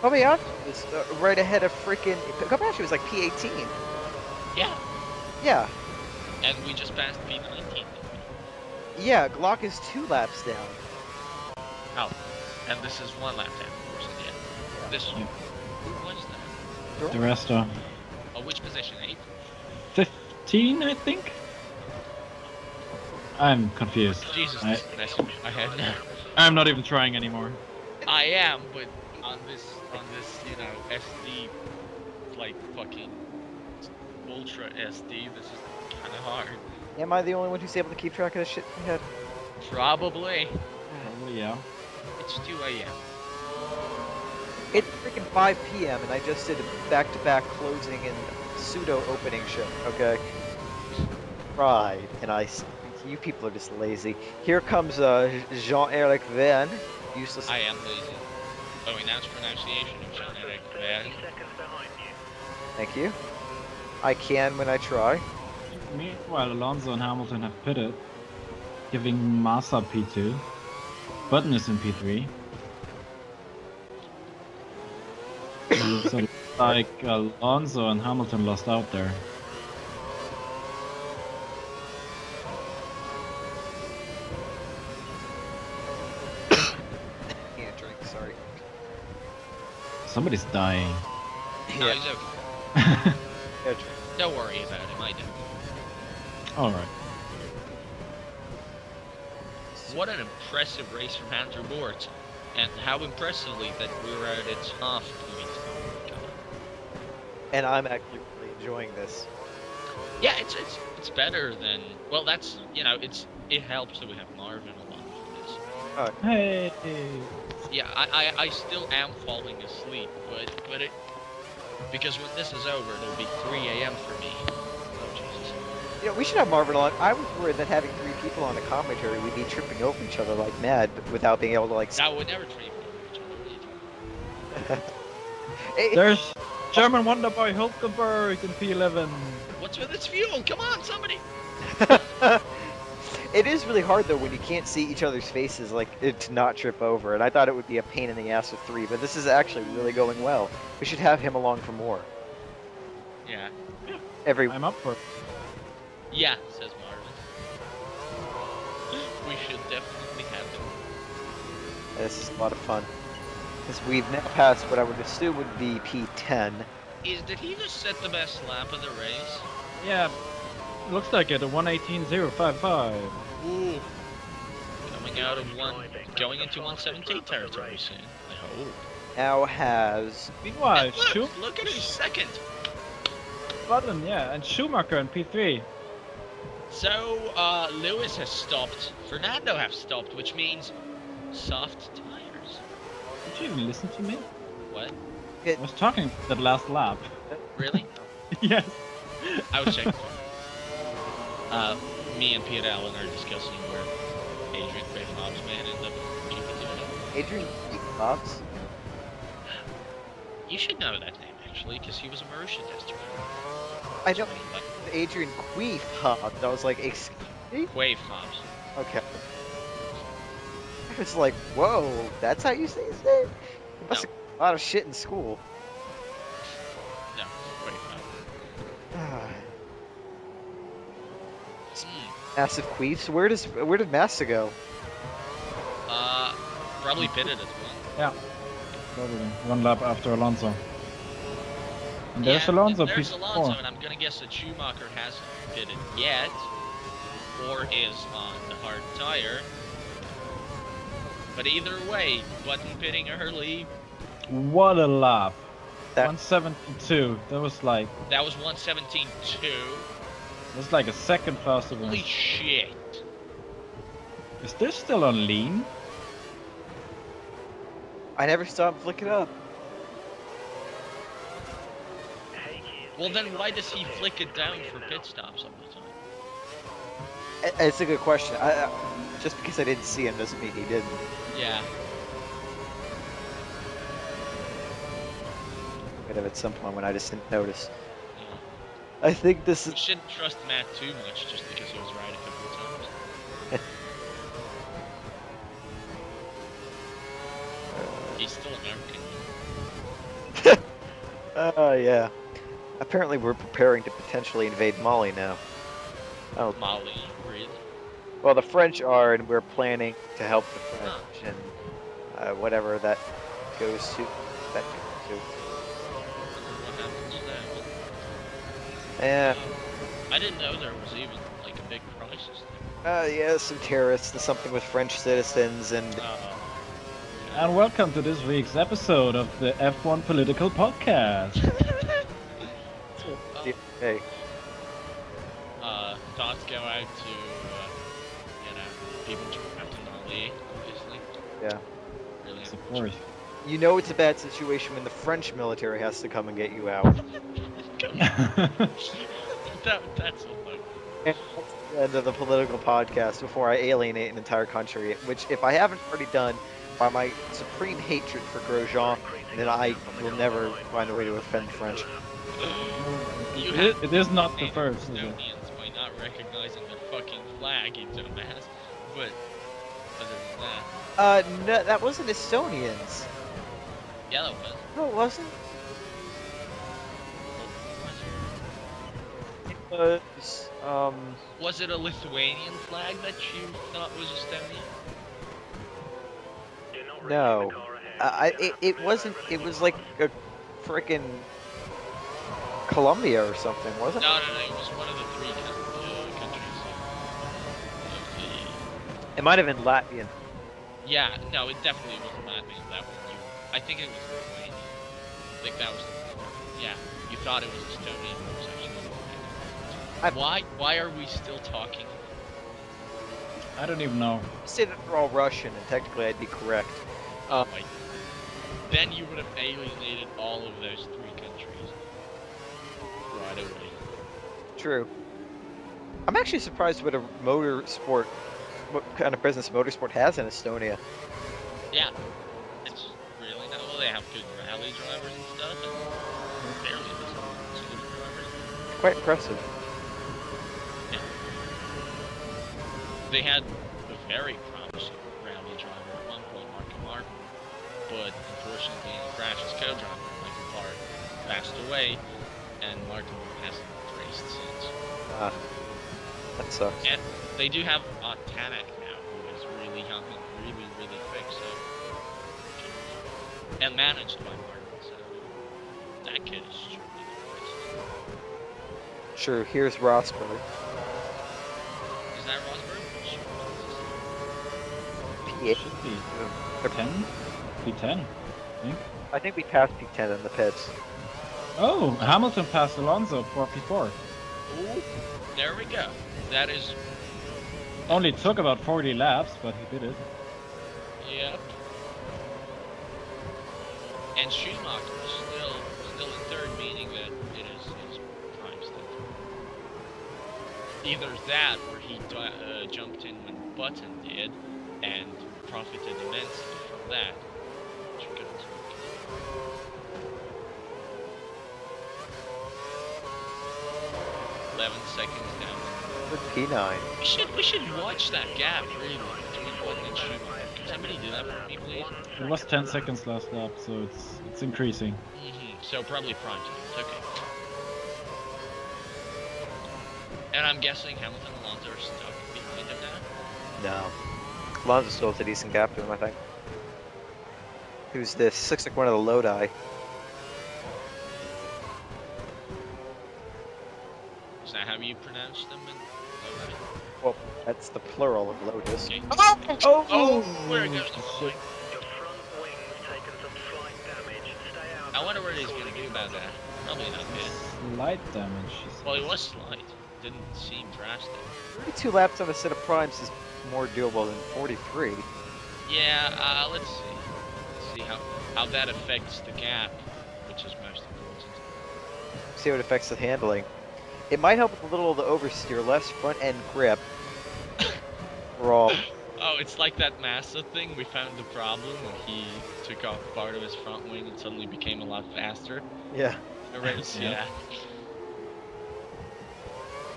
Kobayashi was right ahead of freaking. Kobayashi was like P18. Yeah, Yeah. and we just passed P19. Yeah, Glock is 2 laps down. Oh, and this is 1 lap down, Force India. This Yeah. who was that? The rest are Oh, which position? 8? 15, I think. I'm confused. Jesus, I- this message I had now. I'm not even trying anymore. I am, but on this, you know, SD, like fucking ultra SD. This is kind of hard. Am I the only one who's able to keep track of this shit in my head? Probably. Probably, yeah. It's 2 a.m. It's freaking 5 p.m. and I just did a back-to-back closing and pseudo-opening show, okay? Right, and you people are just lazy. Here comes Jean-Eric Van, useless. I am lazy. Oh, and that's pronunciation of genetic. 30 Man. seconds behind you. Thank you. I can when I try. Meanwhile, Alonso and Hamilton have pitted, giving Massa P2. Button is in P3. So it's like Alonso and Hamilton lost out there. Can't drink, sorry. Somebody's dying. No, Yeah, he's okay. can't drink. Don't worry about him. I do. Alright. What an impressive race from Andrew Bortz'z, and how impressively that we were at its half point. And I'm actually really enjoying this. Yeah, it's better than, well, that's, you know, it helps that we have Marvin along for this. Hey! Yeah, I still am falling asleep, but it, because when this is over, it'll be 3 a.m. for me. Oh, Jesus. You know, we should have Marvin on. I was worried that having 3 people on the commentary, we'd be tripping over each other like mad, but without being able to like. That would never trade for each other. There's German Wonder Boy Hulkenberg in P11. What's with its fuel? Come on, somebody! It is really hard though when you can't see each other's faces, like to not trip over. And I thought it would be a pain in the ass with 3, but this is actually really going well. We should have him along for more. Yeah. Every I'm up for it. Yeah, says Marvin. We should definitely have him. this is a lot of fun. Because we've now passed what I would assume would be P10. Did he just set the best lap of the race? Yeah, looks like it, a 118.055. Ooh. Coming out of going into 117 territory soon, I hope. Now has Meanwhile, And look, Schumacher, look at his second. Button, yeah, and Schumacher in P3. So, Lewis has stopped. Fernando has stopped, which means soft tires. Did you even listen to me? What? I was talking that last lap. Really? Yes. I was checking. Me and Peter Allen are discussing where Adrian Hobbs may end up in GP2. Adrian Bobs. You should know that name, actually, because he was a Marussia tester. I know Adrian Queef Hobbs. I was like, excuse me? Wave Hobbs. Okay. I was like, whoa, that's how you say his name? You must No. have a lot of shit in school. No, Wave Hobbs. Massive Queefs. Where did Massa go? Probably pitted as well. Yeah. Probably. One lap after Alonso. And there's Yeah, Alonso, there's Alonso, P4. and I'm gonna guess that Schumacher hasn't pitted yet, or is on the hard tire. But either way, Button pitting early. What a lap. That- 172. That was like, That was 117.2. that's like a second faster than Holy us. shit! Is this still on lean? I never stopped to look it up. Hey kids, Well, then why does he flick it down for pit stops all the time? It's a good question. Just because I didn't see him doesn't mean he didn't. Yeah. Might have at some point when I just didn't notice. Yeah. I think this We is. shouldn't trust Matt too much just because he was right a couple of times. He's still American. Yeah. Apparently we're preparing to potentially invade Mali now. Oh, Mali, really? well, the French are, and we're planning to help the French, and whatever that goes to. That goes to. What happens now? Yeah. I didn't know there was even like a big crisis there. Yeah, some terrorists, something with French citizens, and Okay. And welcome to this week's episode of the F1 Political Podcast. Hey, Thoughts go out to, people trapped in Ali, obviously. yeah. Really Of course. You know it's a bad situation when the French military has to come and get you out. That's a look. And that's the end of the political podcast before I alienate an entire country, which, if I haven't already done by my supreme hatred for Grosjean, then I will never find a way to offend the French. You It is not the hated first, is it? Estonians by not recognizing their fucking flag, you dumbass. But other than that, No, that wasn't Estonians. yeah, that was. No, it wasn't. It was, Was it a Lithuanian flag that you thought was Estonian? no. It wasn't, it was like a frickin' Colombia or something, wasn't it? No, it was one of the three countries of It might have been Latvian. the... Yeah, no, it definitely wasn't Latvian, that one. I think it was Lithuanian. I think that was the... Yeah, you thought it was Estonian, but it was actually Lithuanian. Why are we still talking? I don't even know. Say that they're all Russian, and technically I'd be correct. Like, then you would have alienated all of those three countries right away. True. I'm actually surprised what what kind of presence motorsport has in Estonia. Yeah, it's really not. Well, they have good rally drivers and stuff, and fairly good drivers. Quite impressive. Yeah. They had a very promising rally driver at one point, Marvin, but unfortunately in a crash, his co-driver, Michael Park, passed away, and Martin hasn't raced since. That sucks. And they do have Tanak now, who is really young and really, really quick, so... And managed by Martin, so... That kid is truly the best. Sure, here's Rosberg. Is that Rosberg? P8. Should be 10? P10, I think. I think we passed P10 in the pits. Oh, Hamilton passed Alonso for P4. Ooh, there we go. That is... Only took about 40 laps, but he did it. Yep. And Schumacher is still in third, meaning that it is his prime stuff. Either that, or he jumped in when Button did, and profited immensely from that. Which could also be good. 11 seconds down. With P9. We should watch that gap really between Button and Schumacher. Can somebody do that for me, please? It was 10 seconds last lap, so it's increasing. So probably prime time. Okay. And I'm guessing Hamilton and Alonso are stuck behind him now. No. Alonso still has a decent gap to him, I think. Who's this? Looks like one of the Lodi. Is that how you pronounce them? Well, that's the plural of Lotus. Okay. Oh! Where it goes the Shit. Your front wing's taken some slight damage. Stay out. I wonder what he's gonna do about that. Probably not good. Slight damage, she said. Well, it was slight. Didn't seem drastic. 32 laps on a set of primes is more doable than 43. Yeah, let's see. Let's see how that affects the gap, which is most important. See how it affects the handling. It might help with a little of the oversteer, less front end grip. Raw. Oh, it's like that Massa thing. We found the problem when he took off part of his front wing and suddenly became a lot faster Yeah, in a race. Yeah. Yeah.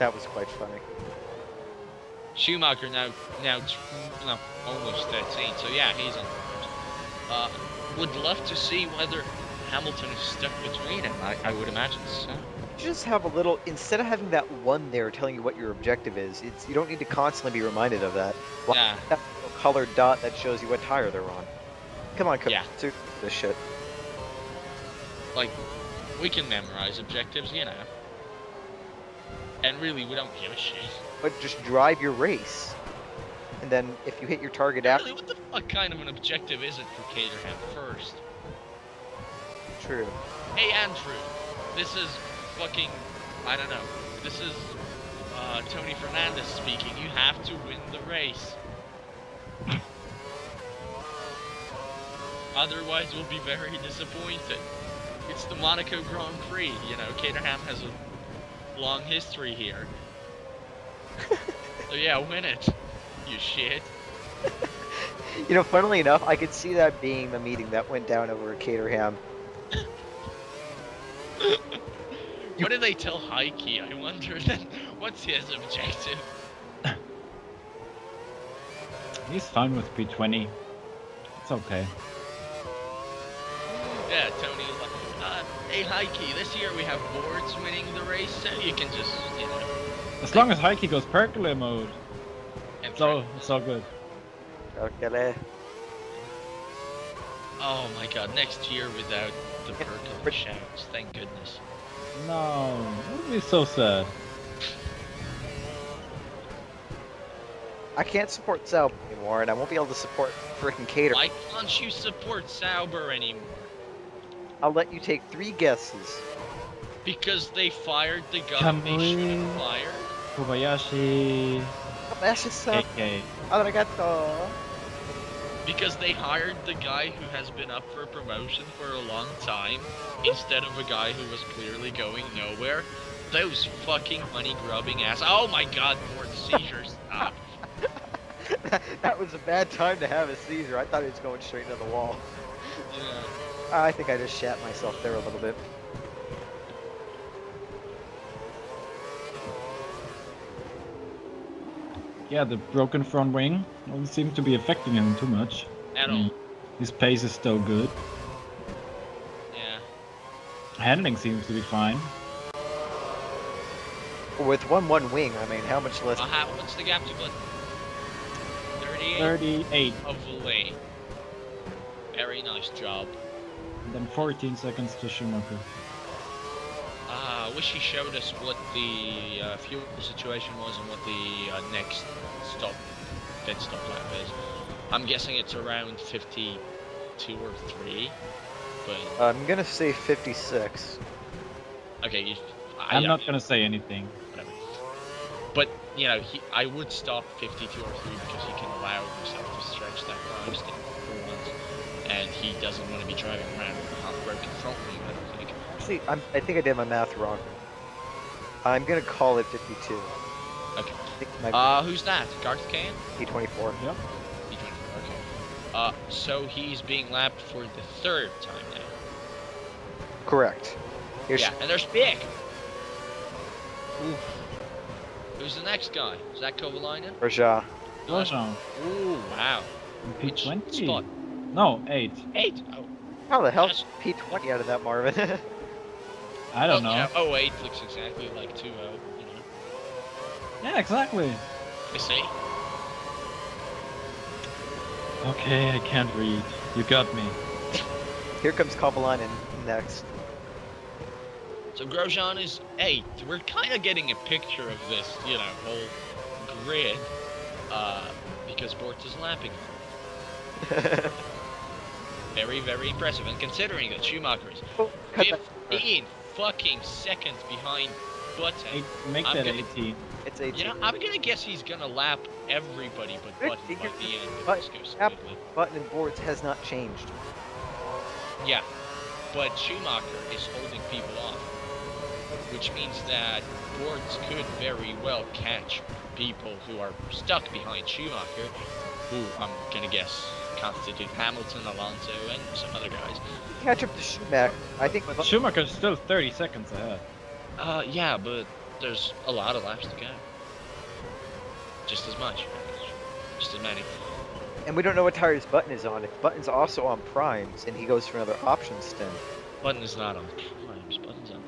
that was quite funny. Schumacher now almost 13, so yeah, he's on the first. Would love to see whether Hamilton is stuck between him. I would imagine so. Just have a little, instead of having that one there telling you what your objective is, you don't need to constantly be reminded of that. Why Yeah. have a little colored dot that shows you what tire they're on? Come on, Yeah. do this shit. Like, we can memorize objectives, you know. And really, we don't give a shit. But just drive your race. and then if you hit your target Really, after, what the fuck kind of an objective is it for Caterham first? true. Hey Andrew, this is fucking, I don't know, this is Tony Fernandez speaking. You have to win the race. Otherwise we'll be very disappointed. It's the Monaco Grand Prix, you know, Caterham has a long history here. So yeah, win it, you shit. You know, funnily enough, I could see that being the meeting that went down over at Caterham. What did they tell Heike? I wonder then, what's his objective? He's fine with P20. It's okay. Yeah, Tony, hey Heike, this year we have Bortz'z winning the race, so you can just, you know. As long as Heike goes percolate mode, And it's all good. Okay. Oh my god, next year without the percolate shouts, thank goodness. No, that would be so sad. I can't support Sauber anymore, and I won't be able to support freaking Caterham. Why can't you support Sauber anymore? I'll let you take 3 guesses. Because they fired the guy they should have fired? Kobayashi, Kobayashi-san, AK. arigato. Because they hired the guy who has been up for promotion for a long time, instead of a guy who was clearly going nowhere? Those fucking money-grubbing ass- Oh my god, more seizures, stop. That was a bad time to have a seizure. I thought he was going straight into the wall. Yeah. I think I just shat myself there a little bit. Yeah, the broken front wing doesn't seem to be affecting him too much. At all. His pace is still good. Yeah. Handling seems to be fine. With 1 wing, I mean, how much less? What's the gap to Glenn? 38? 38, Of Valet. Very nice job. and then 14 seconds to Schumacher. I wish he showed us what the fuel situation was and what the next pit stop lap is. I'm guessing it's around 52 or 3, but... I'm gonna say 56. Okay, I'm not gonna say anything. Whatever. But, you know, I would stop 52 or 3 because he can allow himself to stretch that drive stick for once. And he doesn't want to be driving around with a half-broken front wing, I don't think. Actually, I think I did my math wrong. I'm gonna call it 52. Okay. I think my Who's that? Garth Kane? P24. Yep. Okay. So he's being lapped for the 3rd time now. Correct. Here's Yeah, and there's Big. Oof. Who's the next guy? Is that Kovalainen? Raja. Grosjean. Ooh, wow. in Which P20. spot? No, 8. 8. Oh, How the hell Yes. P20 out of that, Marvin? I don't know. Yeah, 08 looks exactly like 2-0, you know. Yeah, exactly. I see. Okay, I can't read. You got me. Here comes Kovalainen next. So Grosjean is 8. We're kind of getting a picture of this, you know, whole grid, because Bortz'z is lapping. Very, very impressive. And considering that Schumacher is Oh, cut that. 15 fucking seconds behind Button, Make I'm that gonna- 18. It's 18. you know, I'm gonna guess he's gonna lap everybody but Good Button by figure. the end if But- this goes yep. smoothly. Button and Bortz'z has not changed. Yeah, but Schumacher is holding people off, which means that Bortz'z could very well catch people who are stuck behind Schumacher, who I'm gonna guess constitute Hamilton, Alonso, and some other guys. Catch up to Schumacher. I think But Schumacher's still 30 seconds ahead. Yeah, but there's a lot of laps to go. Just as much. Just as many. and we don't know what tires Button is on. If Button's also on primes and he goes for another option stint, Button is not on primes. Button's on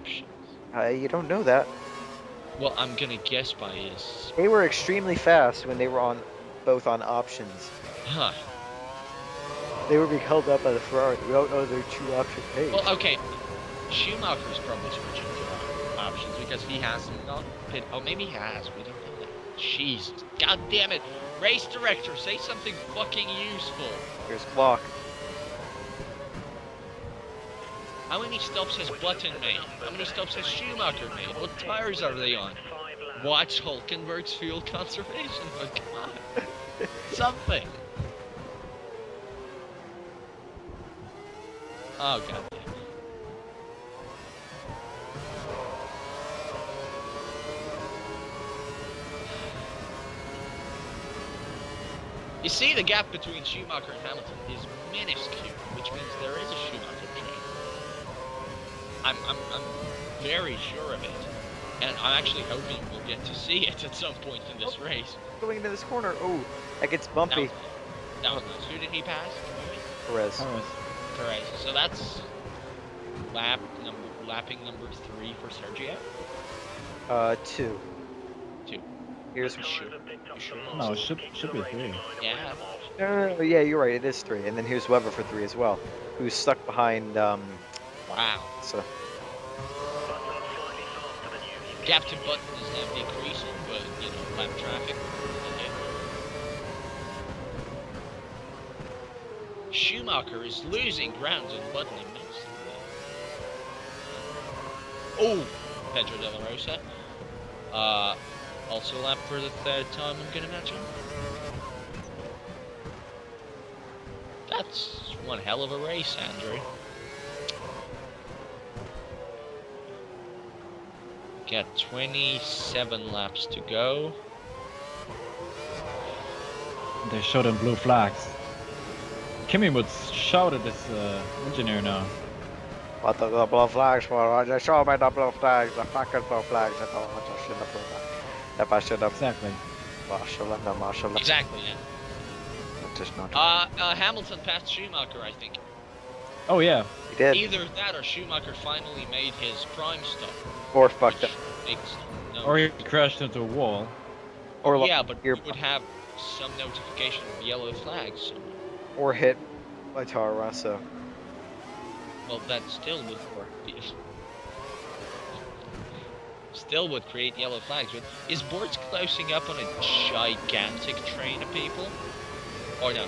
options. you don't know that. Well, I'm gonna guess by his... They were extremely fast when they were on both on options. Huh. They were being held up by the Ferrari. We don't know their true option pace. Well, okay. Schumacher's probably switching to options because he has not pit... Oh, maybe he has. We don't know that. Jesus. God damn it. Race director, say something fucking useful. Here's Block. How many stops has Button made? How many stops has Schumacher made? What tires are they on? 5 laps. Watch Hulkenberg's fuel conservation, but come on. Something. Oh, god damn it. You see, the gap between Schumacher and Hamilton is minuscule, which means there is a Schumacher train. I'm very sure of it, and I'm actually hoping we'll get to see it at some point in this race. Going into this corner. Oh, that gets bumpy. That was nice. Who did he pass? Perez. Perez. So that's lapping number 3 for Sergio. 2. 2. Here's No, it should be 3. Yeah. No, yeah, you're right. It is 3, and then here's Weber for 3 as well, who's stuck behind. Wow. So Gap to Button is now decreasing, but you know, lap traffic. Okay. Schumacher is losing ground and Button immensely. Oh, Pedro de la Rosa. Also lap for the 3rd time, I'm gonna imagine. That's one hell of a race, Andrew. Got 27 laps to go. They showed them blue flags. Kimi would shout at this engineer now. what the blue flags for? Just show me the blue flags. The fucking blue flags. I don't want to should have put that. If I should have. Exactly. Marshall. Exactly, yeah. Just not. Hamilton passed Schumacher, I think. Oh yeah. He did. Either that or Schumacher finally made his prime stop. Or fucked up. Which makes no Or he crashed into a wall. Or yeah, but you would have some notification of yellow flags. Or hit by Toro Rosso. Well, that still would still would create yellow flags. But is Bortz'z closing up on a gigantic train of people? Or no,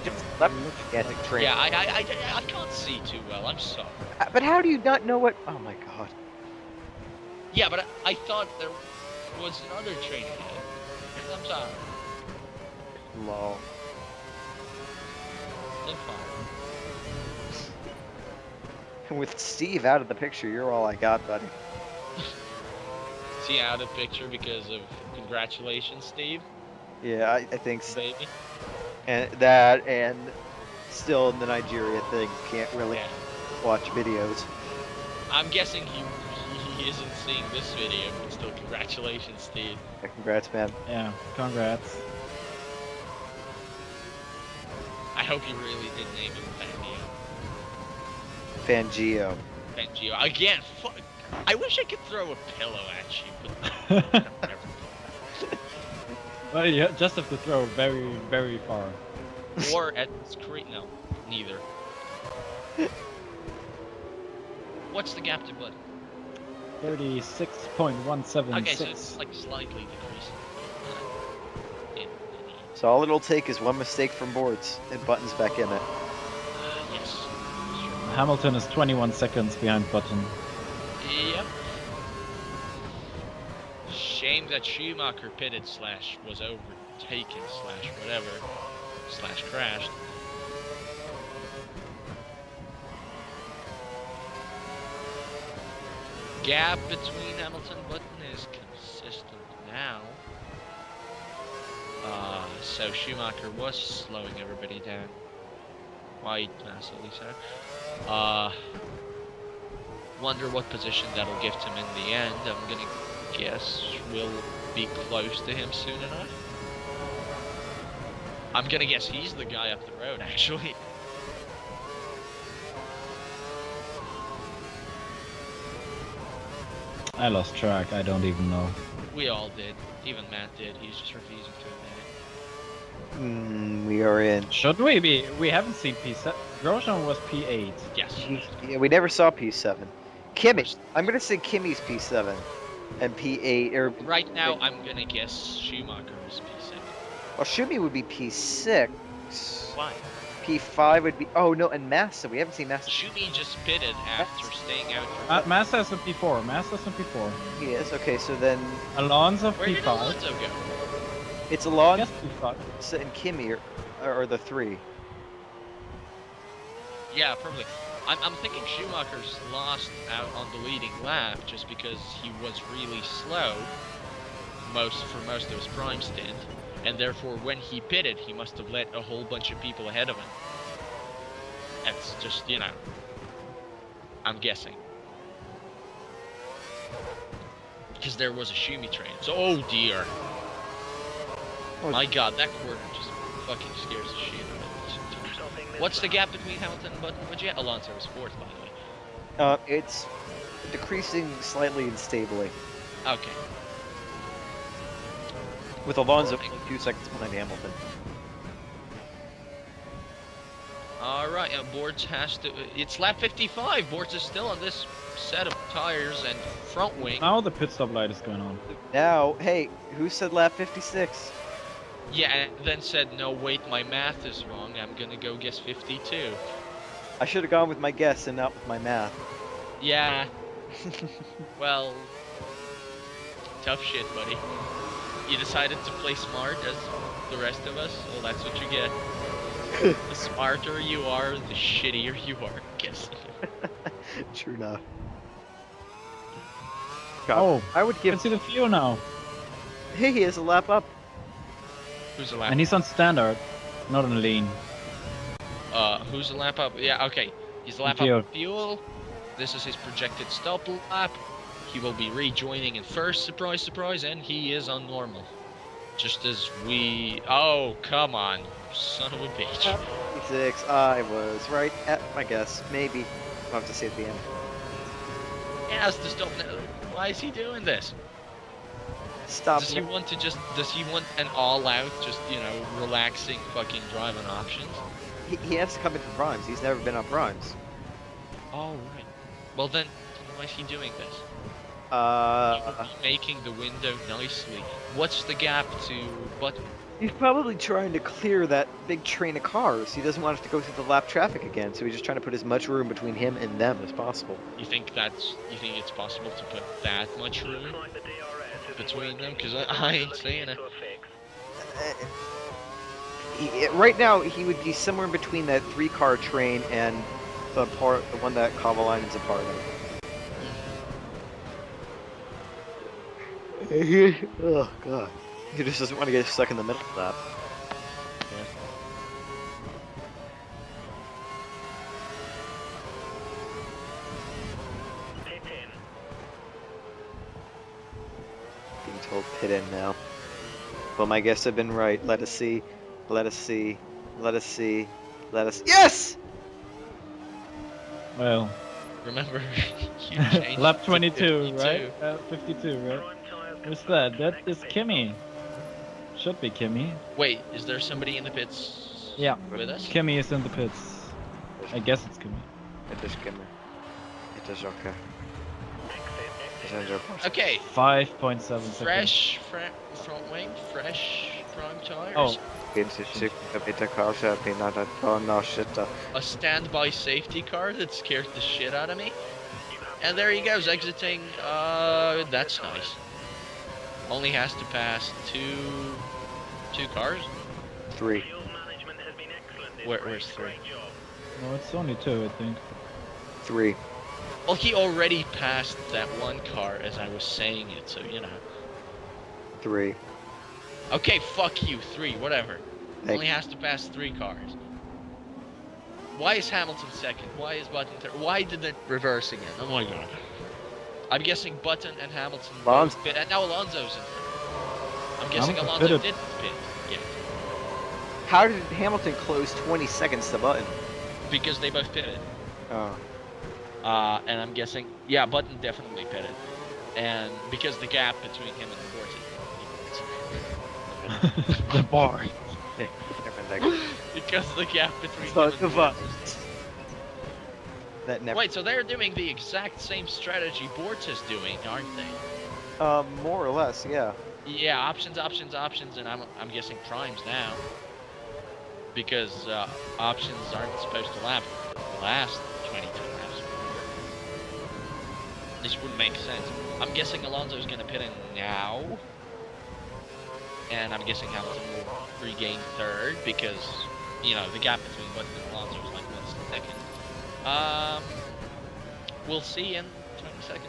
Just left gigantic train. yeah, I can't see too well. I'm sorry. But how do you not know what? Oh my god. Yeah, but I thought there was another train ahead. I'm sorry. Lol. Then fine. With Steve out of the picture, you're all I got, buddy. Is he out of picture because of congratulations, Steve? Yeah, I think so. Baby. And that, and still the Nigeria thing. Can't really Yeah. watch videos. I'm guessing he isn't seeing this video, but still congratulations, Steve. Yeah, congrats, man. Yeah. Congrats. I hope you really did name him Fangio. Fangio. Again, I wish I could throw a pillow at you, but Well, you just have to throw very, very far. or at screen. No, neither. What's the gap to Bud? 36.176. Okay, so it's like slightly decreasing. So all it'll take is one mistake from Bortz'z, and Button's back in it. Yes. Sure. Hamilton is 21 seconds behind Button. Yep. Shame that Schumacher pitted / was overtaken / whatever / crashed. Gap between Hamilton and Button is consistent now. So Schumacher was slowing everybody down. Quite massively so. Wonder what position that'll give him in the end. I'm gonna guess we'll be close to him soon enough. I'm gonna guess he's the guy up the road, actually. I lost track. I don't even know. We all did. Even Matt did. He's just refusing to admit We are in. Should we be? We haven't seen P7. Grosjean was P8. it. Yes. Yeah, we never saw P7. Kimmy. I'm gonna say Kimmy's P7. And P8 or Right now, I'm gonna guess Schumacher is P7. well, Schumi would be P6. Why? P5 would be. Oh no, and Massa. We haven't seen Massa. Schumi just pitted after staying out for... Massa's in P4. Massa's in P4. He is okay. So then Alonso Where did P5. Alonso go? it's Alonso Yes, P5. and Kimi are the three. Yeah, probably. I'm thinking Schumacher's lost out on the leading lap just because he was really slow for most of his prime stint, and therefore when he pitted, he must have let a whole bunch of people ahead of him. That's just, you know, I'm guessing. Because there was a Schumi train. So, oh dear. Oh, My god, that corner just fucking scares the shit out of me. What's the gap between Hamilton and Button? Would you? Alonso is fourth, by the way. It's decreasing slightly and stably, Okay. with Alonso 2 seconds behind Hamilton. Alright, and Bortz'z has to... It's lap 55. Bortz'z is still on this set of tires and front wing. Now the pit stop light is going on. Now, hey, who said lap 56? Yeah, and then said, no, wait, my math is wrong. I'm gonna go guess 52. I should have gone with my guess and not with my math. Yeah. Well... Tough shit, buddy. You decided to play smart as the rest of us? Well, that's what you get. The smarter you are, the shittier you are, I guess. True enough. God, Oh, I would you give. can see the fuel now. Hey, he has a lap up. Who's the lap? And he's on standard, not on lean. Who's the lap up? Yeah, okay. He's the lap Fuel. up fuel. This is his projected stop lap. He will be rejoining in first, surprise, surprise, and he is on normal. Just as we... Oh, come on, son of a bitch. 56. I was right at my guess. Maybe. I'll have to see at the end. He has to stop now. Why is he doing this? Stop. Does he want to just... Does he want an all-out, just, you know, relaxing fucking driving options? He has to come into primes. He's never been on primes. Oh, right. Well then, why is he doing this? Making the window nicely. What's the gap to Button? He's probably trying to clear that big train of cars. He doesn't want us to go through the lap traffic again, so he's just trying to put as much room between him and them as possible. You think it's possible to put that much room between them? Because I ain't saying it. Right now, he would be somewhere in between that 3-car train and the one that Kovalainen's a part of. Oh god. He just doesn't want to get stuck in the middle of that. Pit in. Being told pit in now. Well, my guess have been right. Let us see. Let us see. Let us see. Let us. Yes! Well, Remember, you changed lap to 22, 52. right? 52, right? Who's that? That is Kimi. Should be Kimi. Wait, is there somebody in the pits Yeah. with us? Kimi is in the pits. I guess it's Kimi. It is Kimmer. It is okay. It is okay. Okay, 5.7 seconds. fresh front wing, fresh prime tires. Oh. A standby safety car that scared the shit out of me. And there he goes, exiting. That's nice. Only has to pass two cars. 3. Where's 3? No, it's only 2, I think. 3. Well, he already passed that one car as I was saying it, so you know. 3. Okay, fuck you, 3, whatever. Thank Only has to pass 3 cars. Why is Hamilton second? Why is Button third? Why did it reverse again? Oh my god. I'm guessing Button and Hamilton both pit, and now Alonso's in third. I'm guessing Hamilton Alonso pitted. didn't pit. Yeah, How did Hamilton close 20 seconds to Button? because they both pitted. Oh. And I'm guessing, yeah, Button definitely pitted. And because the gap between him and Bortz'z. The bar. Because the gap between Fuck him the and fuck. Bortz'z. That never. Wait, so they're doing the exact same strategy Bortz'z is doing, aren't they? More or less, yeah. Yeah, options, and I'm guessing primes now. Because options aren't supposed to lap the last 22 laps. This wouldn't make sense. I'm guessing Alonso's going to pit in now. And I'm guessing Hamilton will regain third because, you know, the gap between Button and Alonso is like 1 second. We'll see in 20 seconds.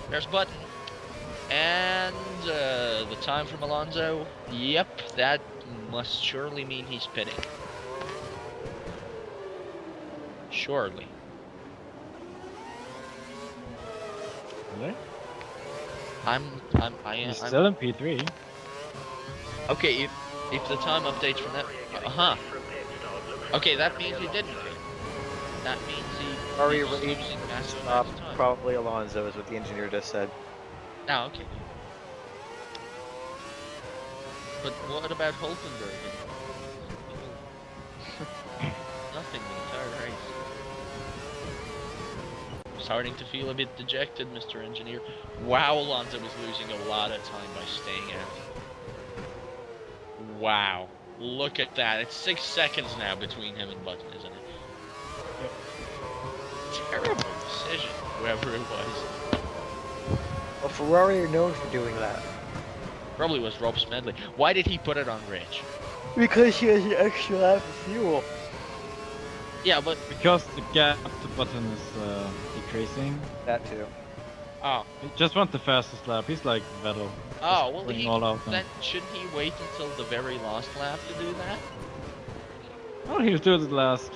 There's Button. And the time from Alonso, yep, that must surely mean he's pitting. Surely. Really? I'm still in P3. Okay, if the time updates from that, okay, that means he didn't pit. That means Are he's you ready? losing massive Uh, amounts of time. probably Alonso is what the engineer just said. Oh, okay. But what about Hulkenberg? Nothing the entire race. Starting to feel a bit dejected, Mr. Engineer. Wow, Alonso was losing a lot of time by staying out. Wow. Look at that. It's 6 seconds now between him and Button, isn't it? Terrible decision, whoever it was. Well, Ferrari are known for doing that. Probably was Rob Smedley. Why did he put it on Rich? Because he has an extra lap of fuel. Yeah, but... Because the gap to Button is decreasing. That too. Oh. He just want the fastest lap. He's like Vettel. Oh, well, Going he, all out now. then shouldn't he wait until the very last lap to do that? Oh, he'll do the last.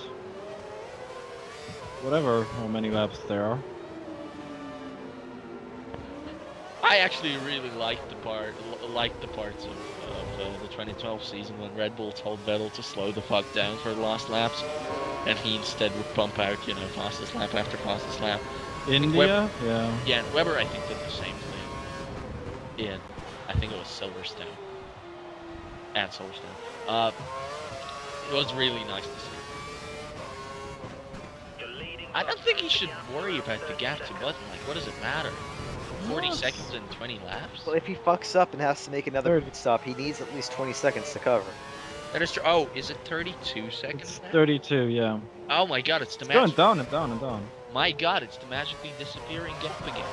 Whatever, how many laps there are. I actually really liked the parts of the 2012 season when Red Bull told Vettel to slow the fuck down for the last laps, and he instead would pump out, you know, fastest lap after fastest lap. India? Yeah. Yeah, and Weber I think did the same thing. In, I think it was Silverstone. And Silverstone. It was really nice to see. I don't think he should worry about the gap to Button. Like, what does it matter? 40 seconds and 20 laps? Well, if he fucks up and has to make another 30. pit stop, he needs at least 20 seconds to cover. That is true. Oh, is it 32 seconds It's now? 32, yeah. Oh my god, it's the It's going magic. down and down and down. My god, it's the magically disappearing gap again.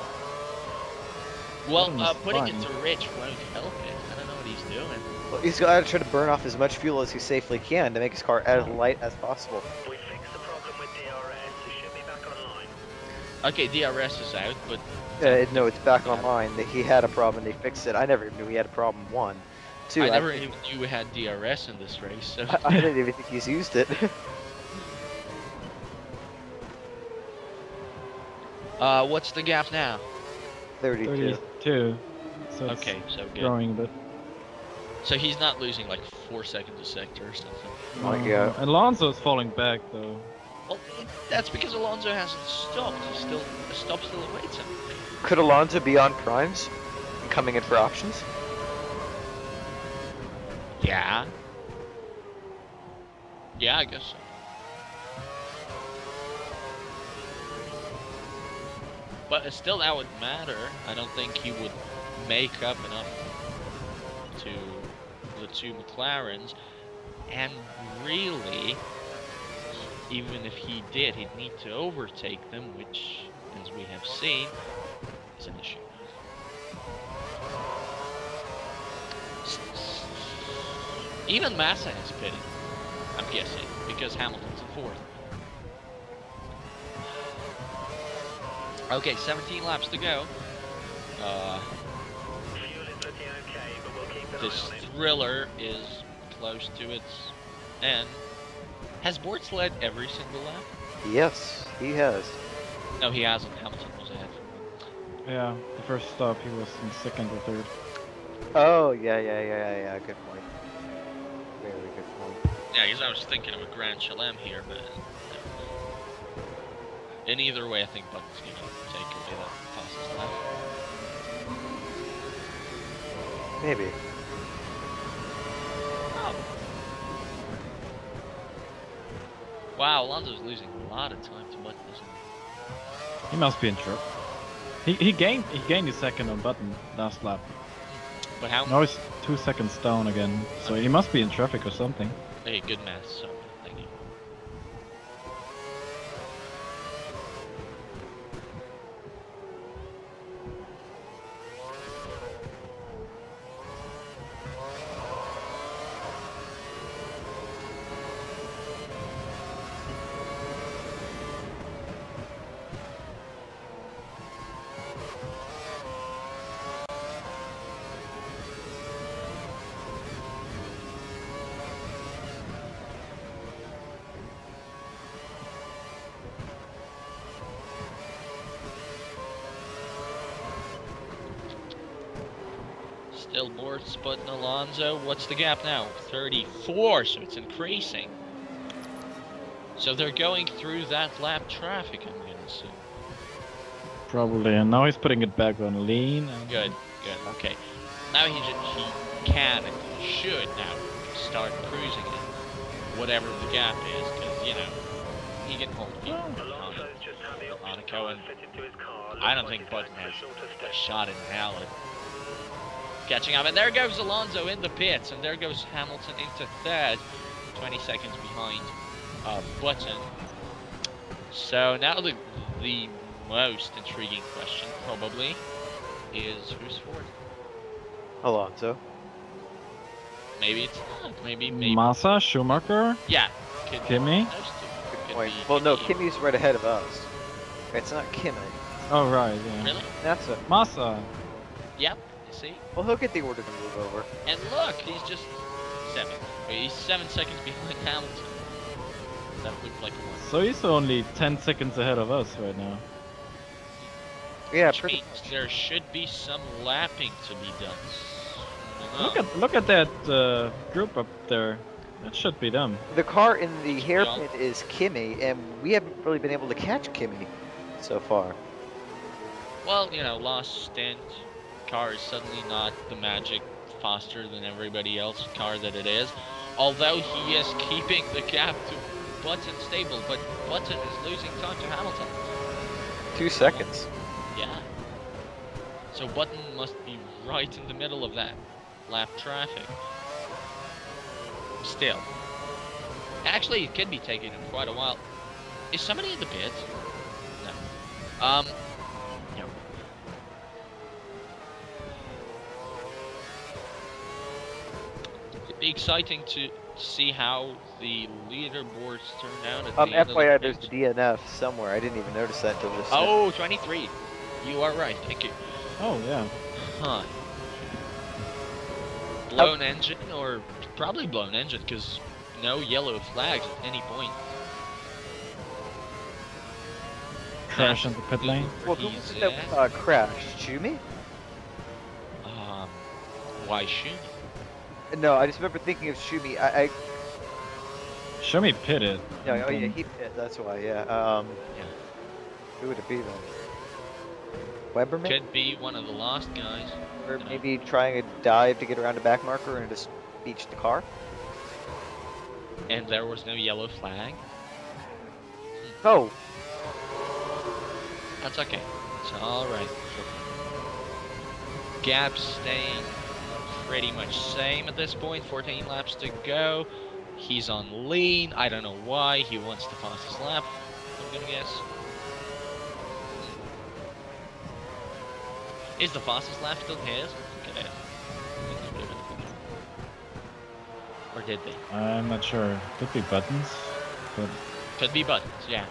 Well, Button's putting fine. it to Rich won't help it. I don't know what he's doing. Well, he's got to try to burn off as much fuel as he safely can to make his car as light as possible. We fixed the problem with DRS. It should be back online. Okay, DRS is out, but No, it's back online. He had a problem, they fixed it. I never knew he had a problem, one. Two, I never even knew we had DRS in this race, so... I didn't even think he's used it. What's the gap now? 32. 32. So it's Okay, so good. growing a bit. So he's not losing like 4 seconds a sector or something. Oh, yeah. Alonso's falling back though. Well, that's because Alonso hasn't stopped. The stop still awaits him. Could Alonso be on primes? And coming in for options? Yeah. Yeah, I guess so. But still, that would matter. I don't think he would make up enough to the two McLarens. And really, even if he did, he'd need to overtake them, which, as we have seen, is an issue. Even Massa is pitting, I'm guessing, because Hamilton's in fourth. Okay, 17 laps to go. Fuel is looking okay, but we'll keep an This eye on it. thriller is close to its end. Has Bortz'z led every single lap? Yes, he has. No, he hasn't. Hamilton was ahead. Yeah, the first stop he was in second or third. Oh, yeah. Good point. Very good point. Yeah, because I was thinking of a Grand Chelem here, but... In either way, I think Button's going to take away that fastest lap. Maybe. Wow, Alonso's losing a lot of time to Button, isn't he? He must be in trouble. He gained a second on Button last lap. But how? Now he's 2 seconds down again, so he must be in traffic or something. Hey, good math, so thank you. Still Bortz'z, Button, Alonso. What's the gap now? 34, so it's increasing. So they're going through that lap traffic, I'm gonna assume. Probably, and now he's putting it back on lean. And Good, okay. Now he can and should now start cruising it, whatever the gap is, because, you know, he can hold people Alonso's just had the option Monaco, and fitted to his car. I don't Looks think like Button he's has going for the shorter a step. shot in hell at catching up. And there goes Alonso in the pits, and there goes Hamilton into third, 20 seconds behind Button. So now the most intriguing question probably is who's fourth? Alonso. Maybe it's not. Maybe. Massa, Schumacher, Yeah. Could be Kimmy. those two. Could Wait, be well, no, Kimmy. Kimmy's right ahead of us. It's not Kimmy. Oh right, yeah. Really? That's a. Massa. Yep. You see? Well, he'll get the order to move over. And look, he's just 7. He's 7 seconds behind Hamilton. That looked like a one. So he's only 10 seconds ahead of us right now. Yeah, Which pretty means much. there should be some lapping to be done. Oh. Look at that group up there. That should be them. The car in the hairpin is Kimmy, and we haven't really been able to catch Kimmy so far. Well, you know, last stint, car is suddenly not the magic faster than everybody else car that it is. Although he is keeping the gap to Button stable, but Button is losing time to Hamilton. 2 seconds. Yeah. So Button must be right in the middle of that lap traffic. Still. Actually, it could be taking him quite a while. Is somebody in the pit? No. No. It'd be exciting to see how the leaderboards turn out at the end of FYI, the there's race. the DNF somewhere. I didn't even notice that until just now. Oh, 23. You are right. Thank you. Oh yeah. Huh. Blown engine, or probably blown engine, because no yellow flags at any point. Crash in the pit lane. Well, who was it that at. crashed? Shumi? Why shoot? No, I just remember thinking of Shumi. Show me pitted. No, and oh yeah, then- he did. That's why. Yeah. Yeah. Who would it be then? Weberman? Could be one of the lost guys. Or maybe trying a dive to get around a back marker and just beach the car? And there was no yellow flag. Oh, That's okay. It's alright. Gap staying pretty much same at this point. 14 laps to go. He's on lean. I don't know why. He wants the fastest lap, I'm gonna guess. Is the fastest lap still his? Okay. Or did they? I'm not sure. Could be Buttons. But Could be Buttons, yeah.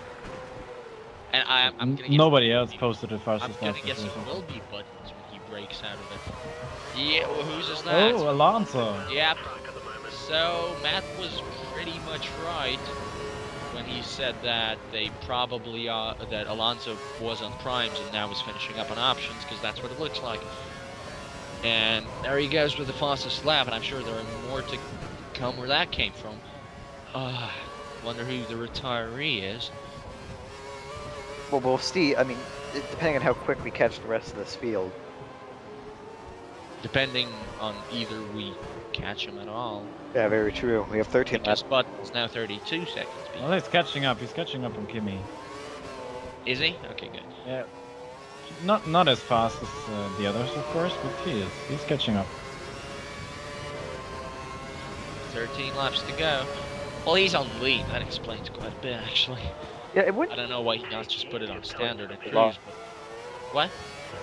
And I'm gonna guess nobody it will else be- posted the I'm fastest gonna lap. guess it will be Buttons when he breaks out of it. Yeah, well, whose is that? Oh, Alonso. Yep. Track at the moment. So Matt was pretty much right when he said that they probably that Alonso was on primes and now is finishing up on options, because that's what it looks like. And there he goes with the fastest lap, and I'm sure there are more to come where that came from. Wonder who the retiree is. well, we'll see. I mean, depending on how quick we catch the rest of this field. depending on either we catch him at all. Yeah, very true. We have 13 Because laps. Button's now 32 seconds Well, behind. he's catching up. He's catching up on Kimi. Is he? Okay, good. Yeah. Not as fast as the others, of course, but he is. He's catching up. 13 laps to go. Well, he's on lead. That explains quite a bit, actually. Yeah, it I wouldn't. don't know why he not just put it on standard and cruise, Lost. but... What?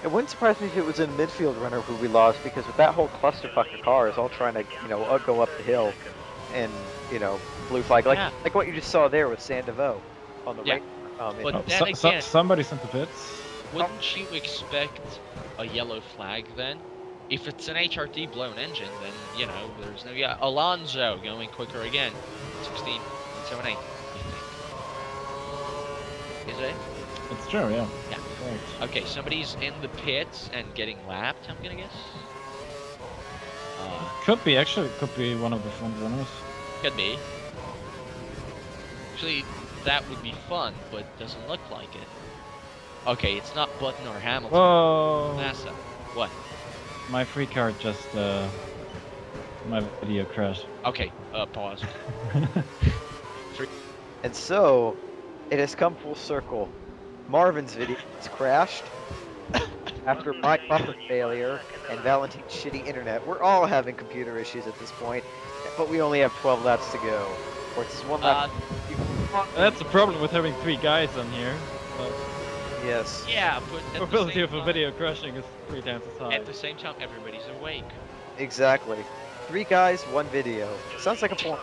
It wouldn't surprise me if it was a midfield runner who we lost, because with that whole clusterfuck of cars all trying to, go up the hill, and blue flag, Yeah. like what you just saw there with Sandoval on the Yeah. right. But Oh, then again- somebody's in the pits. Wouldn't you expect a yellow flag then? If it's an HRT blown engine, then, there's no... Yeah, Alonso going quicker again. 16.78, you think. Is it? It's true, yeah. Yeah. Right. Okay, somebody's in the pits and getting lapped, I'm gonna guess. Could be one of the front runners. Could be. Actually, that would be fun, but doesn't look like it. Okay, it's not Button or Hamilton. Whoa! NASA. What? My free card just my video crashed. Okay, pause. And so, it has come full circle. Marvin's video has crashed after my buffer failure and Valentin's shitty internet. We're all having computer issues at this point, but we only have 12 laps to go. Bortz'z, one lap. That's the problem with having 3 guys on here. Yes. Yeah, but The at the probability same of a time, video crashing is 3 times as high. at the same time, everybody's awake. Exactly. 3 guys, 1 video. Sounds like a porno.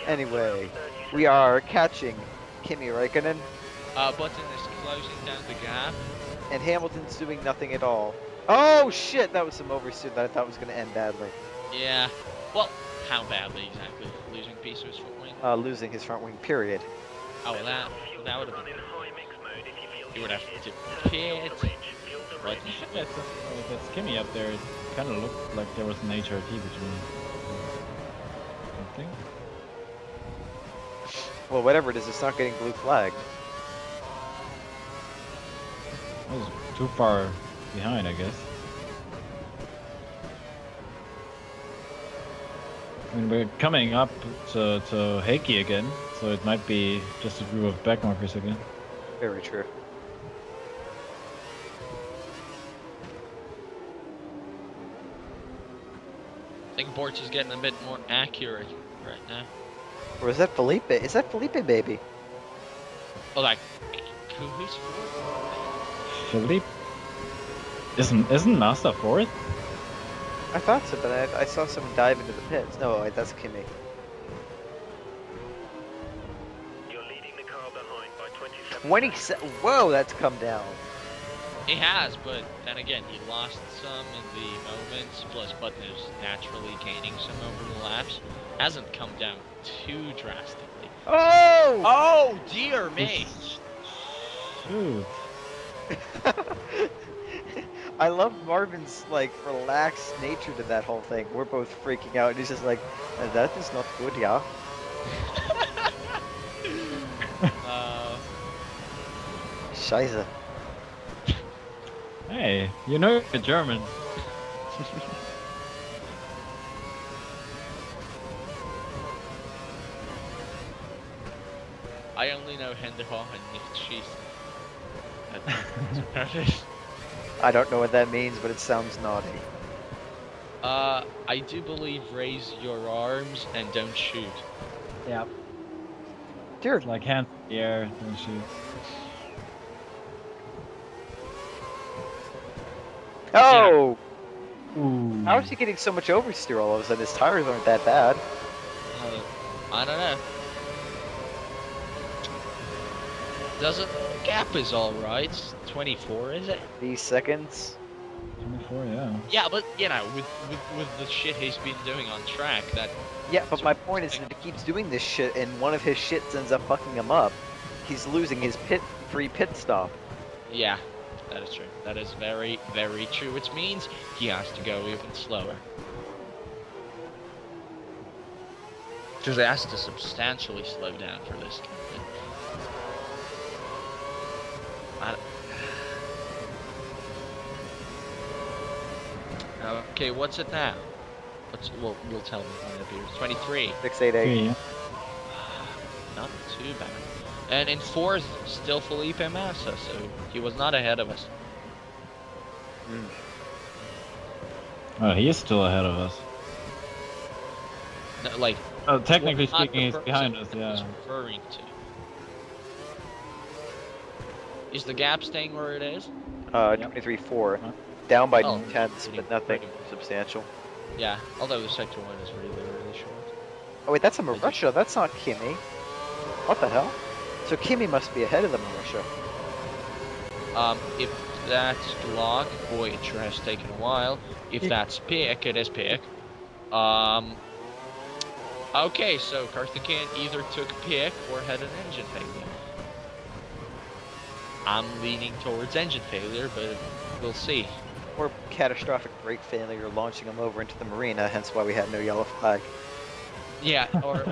Anyway, we are catching Kimi Räikkönen, Button is closing down the gap. and Hamilton's doing nothing at all. Oh shit, that was some oversteer that I thought was going to end badly. Yeah. Well, how badly exactly? Losing a piece of his front wing? Losing his front wing, period. Oh, well, that would have been... You would have to pit. But That's Kimi up there. It kind of looked like there was an HRT between something. Well, whatever it is, it's not getting blue flagged. It was too far behind, I guess. I mean, we're coming up to Heikki again, so it might be just a group of backmarkers again. Very true. I think Bortz'z is getting a bit more accurate right now. Or is that Felipe? Is that Felipe, baby? Oh, like, who's fourth? Philippe? Isn't Mazda fourth? I thought so, but I saw someone dive into the pits. No, that's Kimi. You're leading the car behind by 27 27. Whoa, that's come down. He has, but then again, he lost some in the moments, plus Button is naturally gaining some over the laps. Hasn't come down too drastically. Oh! Oh, dear me! Shoot. I love Marvin's relaxed nature to that whole thing. We're both freaking out, and he's just like, "That is not good, yeah." Scheiße. Hey, you know you're German. I only know Händehoch and nicht schießen. That's about it. I don't know what that means, but it sounds naughty. I do believe raise your arms and don't shoot. Yeah. Dear. Like hands in the air, don't shoot. Oh! Ooh. How is he getting so much oversteer all of a sudden? His tires aren't that bad. I don't know. Doesn't gap is all right. 24, is it? These seconds. 24, yeah. Yeah, but with the shit he's been doing on track, that Yeah, but my point is that if he keeps doing this shit and one of his shits ends up fucking him up, he's losing his free pit stop. yeah, that is true. That is very, very true. Which means he has to go even slower. Because he has to substantially slow down for this. Okay, what's it now? Well, you'll tell me when it appears. 23. 688. Yeah. Not too bad. And in fourth, still Felipe Massa, so he was not ahead of us. Oh, he is still ahead of us. No, like, Oh, technically not the speaking, he's person behind us. I was Yeah. referring to. Is the gap staying where it is? 23-4. Down by Oh, 10ths, pretty- but nothing pretty- substantial. Yeah, although the sector one is really, really short. Oh wait, that's a Did you- Marussia. That's not Kimi. What the hell? So Kimi must be ahead of the Marussia. If that's Glock, boy, it sure has taken a while. If that's Pick, it is Pick. Okay, so Karthikeyan either took Pick or had an engine failure. I'm leaning towards engine failure, but we'll see. Or catastrophic brake failure launching him over into the marina, hence why we had no yellow flag. Yeah, or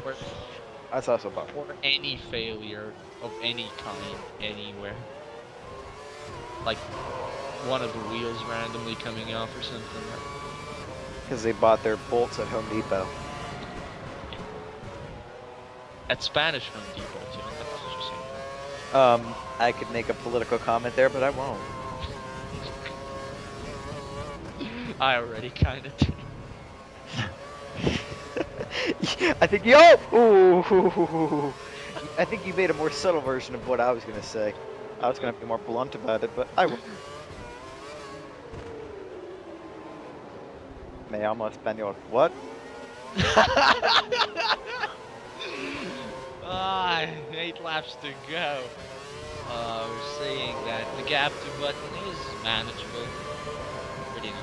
That's also bad. or any failure of any kind anywhere. Like one of the wheels randomly coming off or something. Because they bought their bolts at Home Depot. At Spanish Home Depot, too. That's what you're saying. I could make a political comment there, but I won't. I already kind of did. I think yo. Ooh. I think you made a more subtle version of what I was gonna say. I was gonna be more blunt about it, but I won't. Me llamo español. What? 8 laps to go. We're saying that the gap to button is manageable. Pretty nice.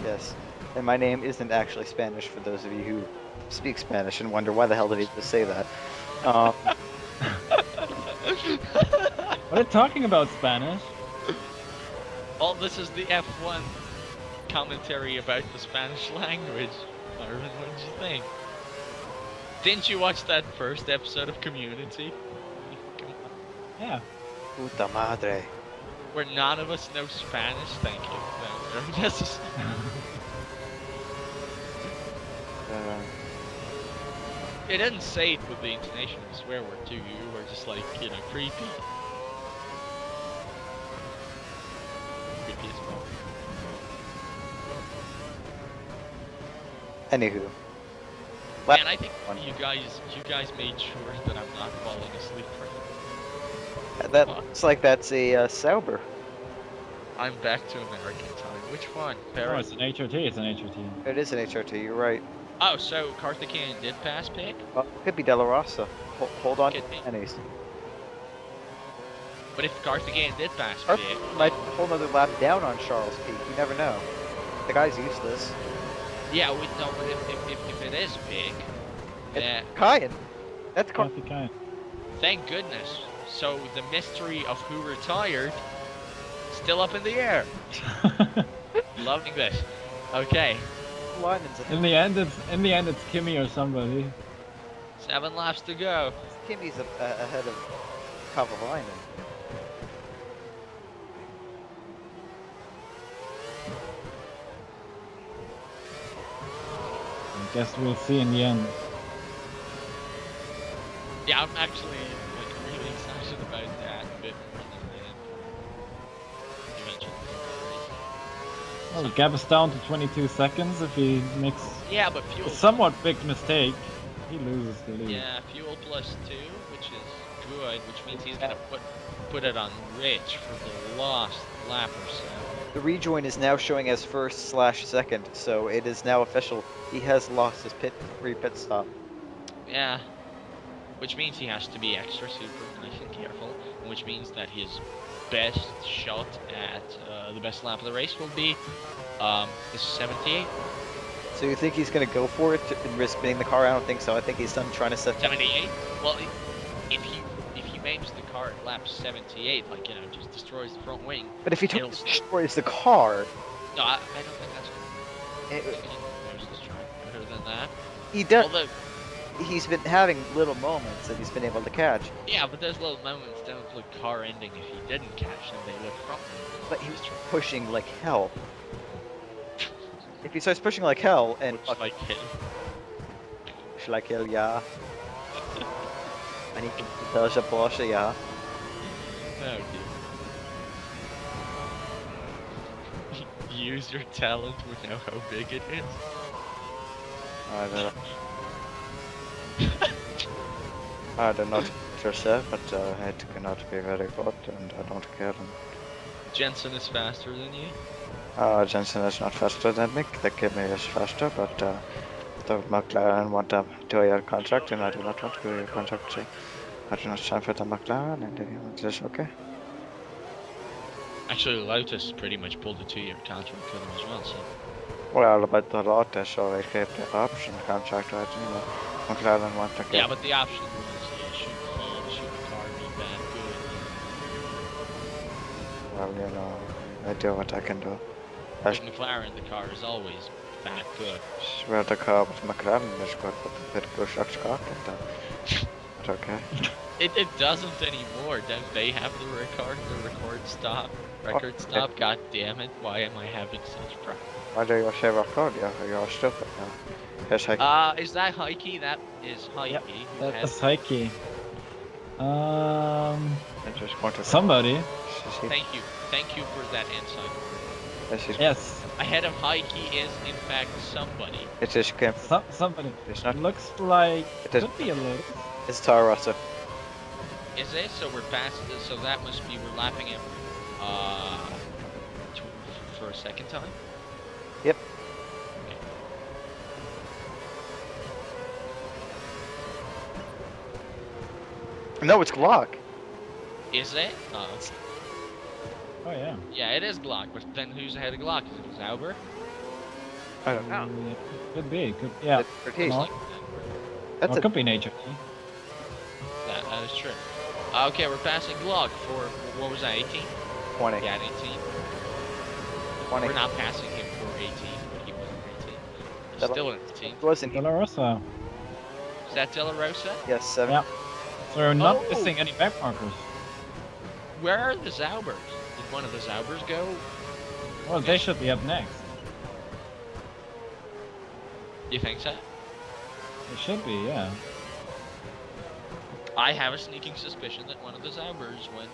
Yes. And my name isn't actually Spanish for those of you who speak Spanish and wonder why the hell did he just say that. What are you talking about, Spanish? Well, this is the F1 commentary about the Spanish language. Marvin, what did you think? Didn't you watch that first episode of Community? Come on. Yeah. Puta madre. Where none of us know Spanish? Thank you. That was very necessary. It didn't say it with the intonation of a swear word to you. You were just like, creepy. Creepy as well. Anywho. Man, I think you guys made sure that I'm not falling asleep. That looks like that's a Sauber. I'm back to American time. Which one? Oh, Paris? it's an HRT. It's an HRT. It is an HRT, you're right. Oh, so Karthikeyan did pass Pick? Well, it could be De La Rosa. Hold on to Could be. pennies. But if Karthikeyan did pass Or Pick, might be a whole nother lap down on Charles Peak. You never know. The guy's useless. yeah, we know. But if it is Pick, then Kyan. That's Karthikeyan. thank goodness. So the mystery of who retired still up in the air. Loving this. Okay, Lyman's ahead. In the end, it's Kimi or somebody. 7 laps to go. Kimmy's ahead of Kavalainen. I guess we'll see in the end. Yeah, I'm actually really excited about that a bit more than you mentioned before. Well, the gap is down to 22 seconds. If he makes Yeah, but fuel. a somewhat big mistake, he loses the lead. Yeah, fuel plus 2, which is good, which means he's gonna put it on Rich for the last lap or so. The rejoin is now showing as first/second, so it is now official. He has lost his free pit stop. Yeah, which means he has to be extra super nice and careful, and which means that his best shot at the best lap of the race will be the 78. So you think he's going to go for it and risk spinning the car? I don't think so. I think he's done trying to set. 78? Well, if he aims the car at lap 78, just destroys the front wing. But if he It'll- destroys the car, No, I don't think that's good. it, There's this try better than that. he does. Although, he's been having little moments that he's been able to catch. Yeah, but those little moments don't look car-ending if he didn't catch them. They look front. But he was pushing like hell. If he starts pushing like hell and Looks like him. push like hell, yeah. And he can tell us a Porsche, yeah. Oh dear. Use your talent, we know how big it is. I don't know. I do not yourself, but it cannot be very good, and I don't care. Jensen is faster than you. Jensen is not faster than me. The Kimi is faster, but the McLaren want a 2-year contract, and I do not want a 2-year contract. So I do not sign for the McLaren, and it is okay. Actually, Lotus pretty much pulled a 2-year contract with him as well, so... Well, but the Lotus always gave the option contract, right? You know, McLaren want to get... Yeah, but the option was, should the car be that good? Well, you know, I do what I can do. With McLaren, the car is always that good. Well, the car with McLaren is good, but it goes up Scotland. But okay. It doesn't anymore. Don't they have the record stop? Record stop? God damn it! Why am I having such problems? Why do you say record? You're stupid now. Yes, I... Is that Heike? That is Heike. Yep, who that's has... Heike. I just want to... Somebody. Thank you for that insight. This is... Yes, Ahead of Heike is in fact somebody. It is Kim. somebody. It's not... Looks like It is... could be a little. It's Tara Russell. Is it? So we're past this, so that must be we're lapping him for a second time? Yep. Okay. No, it's Glock. Is it? Oh yeah. Yeah, it is Glock, but then who's ahead of Glock? Is it Zauber? I don't know. Could be. Could yeah. It's Ortiz. No. That's Or a... could be nature. That is true. Okay, we're passing Glock for, what was that, 18? 20. Yeah, 18. 20. We're not passing him for 18, but he wasn't 18. He's That- still 18. It wasn't De La Rosa. Is that De La Rosa? Yes, 7. Yeah. So we're not Oh. missing any back markers. Where are the Zaubers? Did one of the Zaubers go? Well, they should be up next. You think so? They should be, yeah. I have a sneaking suspicion that one of the Zaubers went,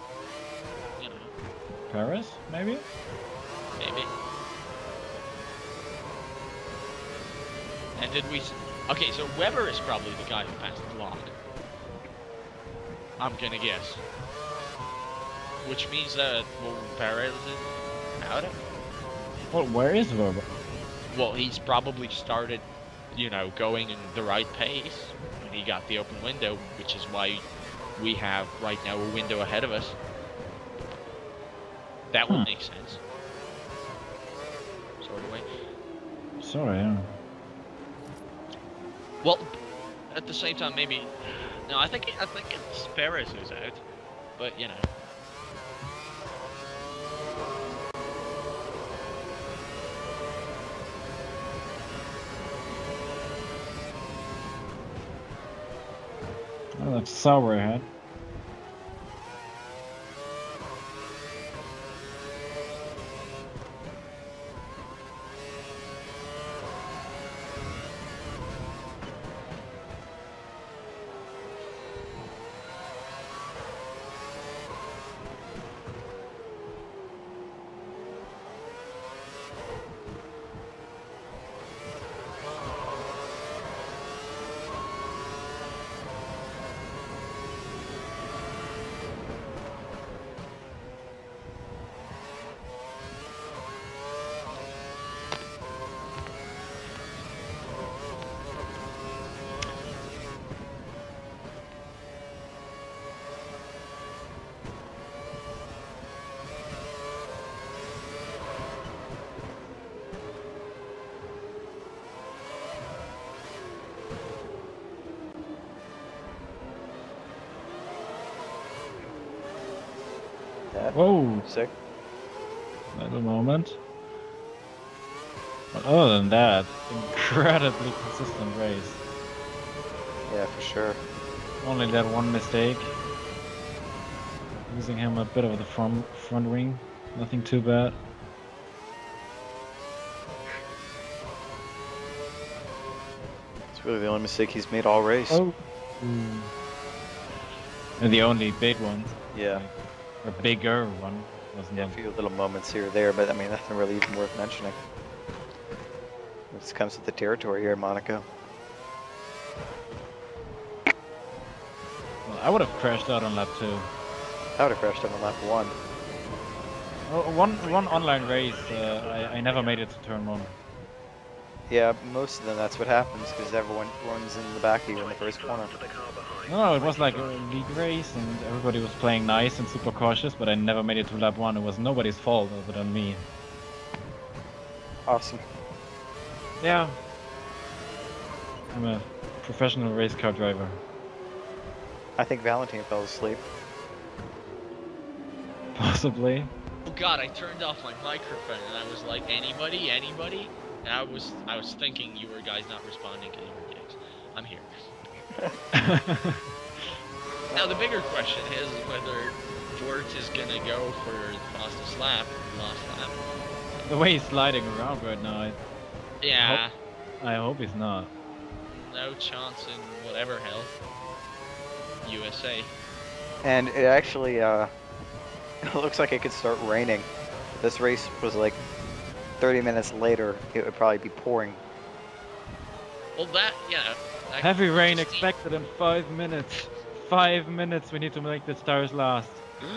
you know, Paris, maybe? maybe. And did we... Okay, so Weber is probably the guy who passed Glock. I'm gonna guess. Which means that, well, Perez is out of... Well, where is Weber? Well, he's probably started, you know, going in the right pace when he got the open window, which is why we have right now a window ahead of us. That would make sense. Sort of way. Sorry, yeah. Well, at the same time, maybe... No, I think it's Perez who's out. But, you know. Oh, that's Sauber ahead. Whoa, Sick. little moment. But other than that, incredibly consistent race. Yeah, for sure. Only that one mistake. Losing him a bit of the front wing. Nothing too bad. It's really the only mistake he's made all race. Oh. And the only big one. Yeah. Like, or bigger one. Wasn't Yeah, a it? few little moments here or there, but I mean, nothing really even worth mentioning. This comes with the territory here in Monaco. Well, I would have crashed out on lap 2. I would have crashed him on lap 1. Well, one online race, I never made it to turn 1. Yeah, most of them, that's what happens, because everyone runs in the back of you in the first corner. To the car behind. No, it was like a league race and everybody was playing nice and super cautious, but I never made it to lap 1. It was nobody's fault other than me. Awesome. Yeah. I'm a professional race car driver. I think Valentin fell asleep. Possibly. Oh god, I turned off my microphone and I was like, anybody? And I was thinking you were guys not responding because you were dicks. I'm here. Now the bigger question is whether Bortz'z is gonna go for the fastest lap, last lap. The way he's sliding around right now, Yeah, I hope he's not. no chance in whatever hell. USA. And it actually, it looks like it could start raining. This race was like 30 minutes later, it would probably be pouring. Well, that, yeah. That Heavy rain just- expected in 5 minutes. 5 minutes, we need to make the stars last.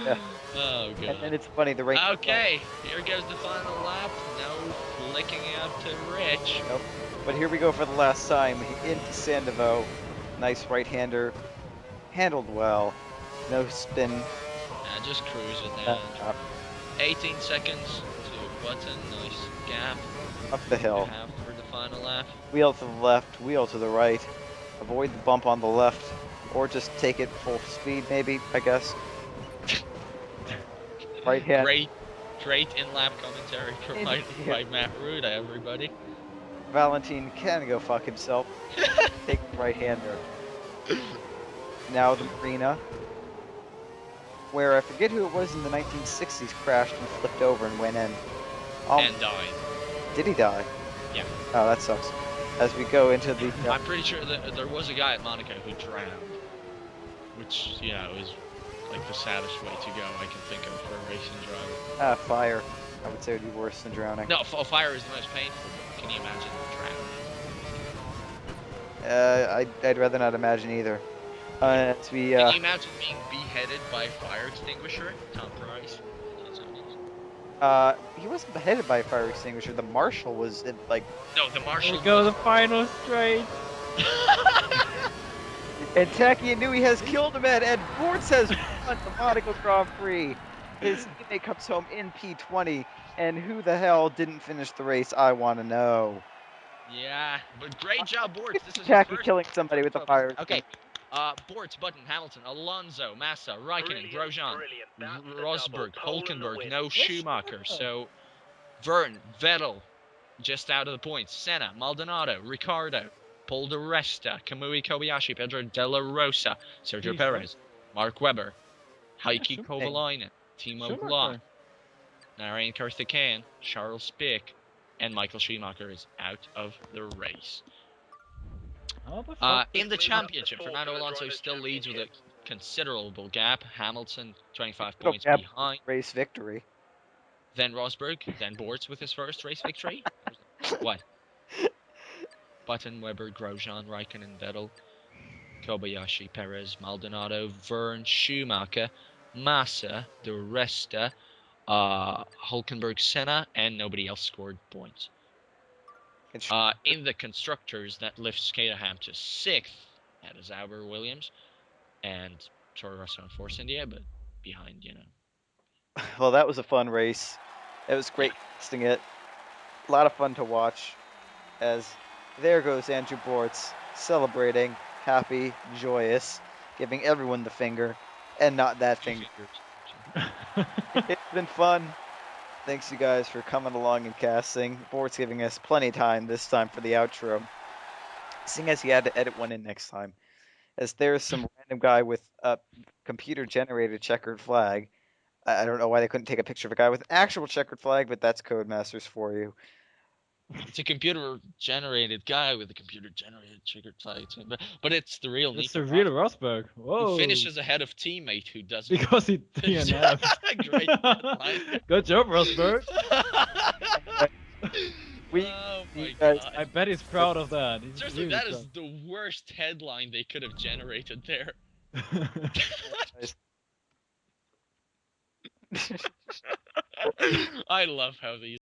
Yeah. Oh And god. it's funny, the rain. Okay, here goes the final lap. No flicking out to Rich. Nope. But here we go for the last time into Sandoval. Nice right-hander, handled well, no spin. Just cruise it uh, down. 18 seconds to Button. Nice gap up the to hill. have for the final lap. Wheel to the left, wheel to the right. Avoid the bump on the left, or just take it full speed, maybe, I guess. Right hand. Great in-lap commentary provided by Matt Ruda, everybody. Valentin can go fuck himself. Take the right hander. Now the Marina, where I forget who it was in the 1960s crashed and flipped over and went in. And died. Did he die? Yeah. Oh, that sucks. As we go into the... I'm pretty sure that there was a guy at Monaco who drowned. Which, you know, is like the saddest way to go I can think of for a racing driver. fire. I would say it would be worse than drowning. No, fire is the most painful, but can you imagine drowning? I'd rather not imagine either. As we, Can you imagine being beheaded by a fire extinguisher? Tom Price. he wasn't beheaded by a fire extinguisher. The marshal was, like... No, the marshal. Here go the final straight. And Taki knew he has killed him, and Bortz'z has won the Monaco Grand Prix. His teammate comes home in P20, and who the hell didn't finish the race? I want to know. Yeah, but great job, Bortz'z. This is his Taki first killing somebody with a fire Okay. Bortz'z, Button, Hamilton, Alonso, Massa, Raikkonen, Grosjean, Rosberg, Hulkenberg, no Schumacher. So, Verne, Vettel, just out of the points. Senna, Maldonado, Ricciardo, Paul Di Resta, Kamui Kobayashi, Pedro Della Rosa, Sergio Perez, Mark Webber, Heikki Kovalainen, Timo Glock, Narayan Karthikeyan, Charles Spick, and Michael Schumacher is out of the race. In the championship, Fernando Alonso still leads with a considerable gap. Hamilton, 25 points behind. Race victory. Then Rosberg, then Bortz'z with his first race victory. What? Button, Webber, Grosjean, Raikkonen, Vettel, Kobayashi, Perez, Maldonado, Verne, Schumacher, Massa, Di Resta, Hulkenberg, Senna, and nobody else scored points. In the constructors, that lifts Caterham to 6th. That is Albert Williams and Toro Rosso and Force India, but behind, you know. Well, that was a fun race. It was great testing it. A lot of fun to watch. As there goes Andrew Bortz'z celebrating, happy, joyous, giving everyone the finger, and not that finger. It's been fun. Thanks you guys for coming along and casting. Bortz'z giving us plenty of time this time for the outro. Seeing as he had to edit one in next time. as there's some random guy with a computer-generated checkered flag. I don't know why they couldn't take a picture of a guy with an actual checkered flag, but that's Codemasters for you. It's a computer-generated guy with a computer-generated checkered flag, but it's the real It's Nico the real Rosberg, Rosberg. Whoa. who finishes ahead of teammate who doesn't. Because he DNF'd. Great headline. Good job, Rosberg. We, Oh my guys, god. I bet he's proud of that. He's Seriously, really that is the worst headline they could have generated there. proud. I love how these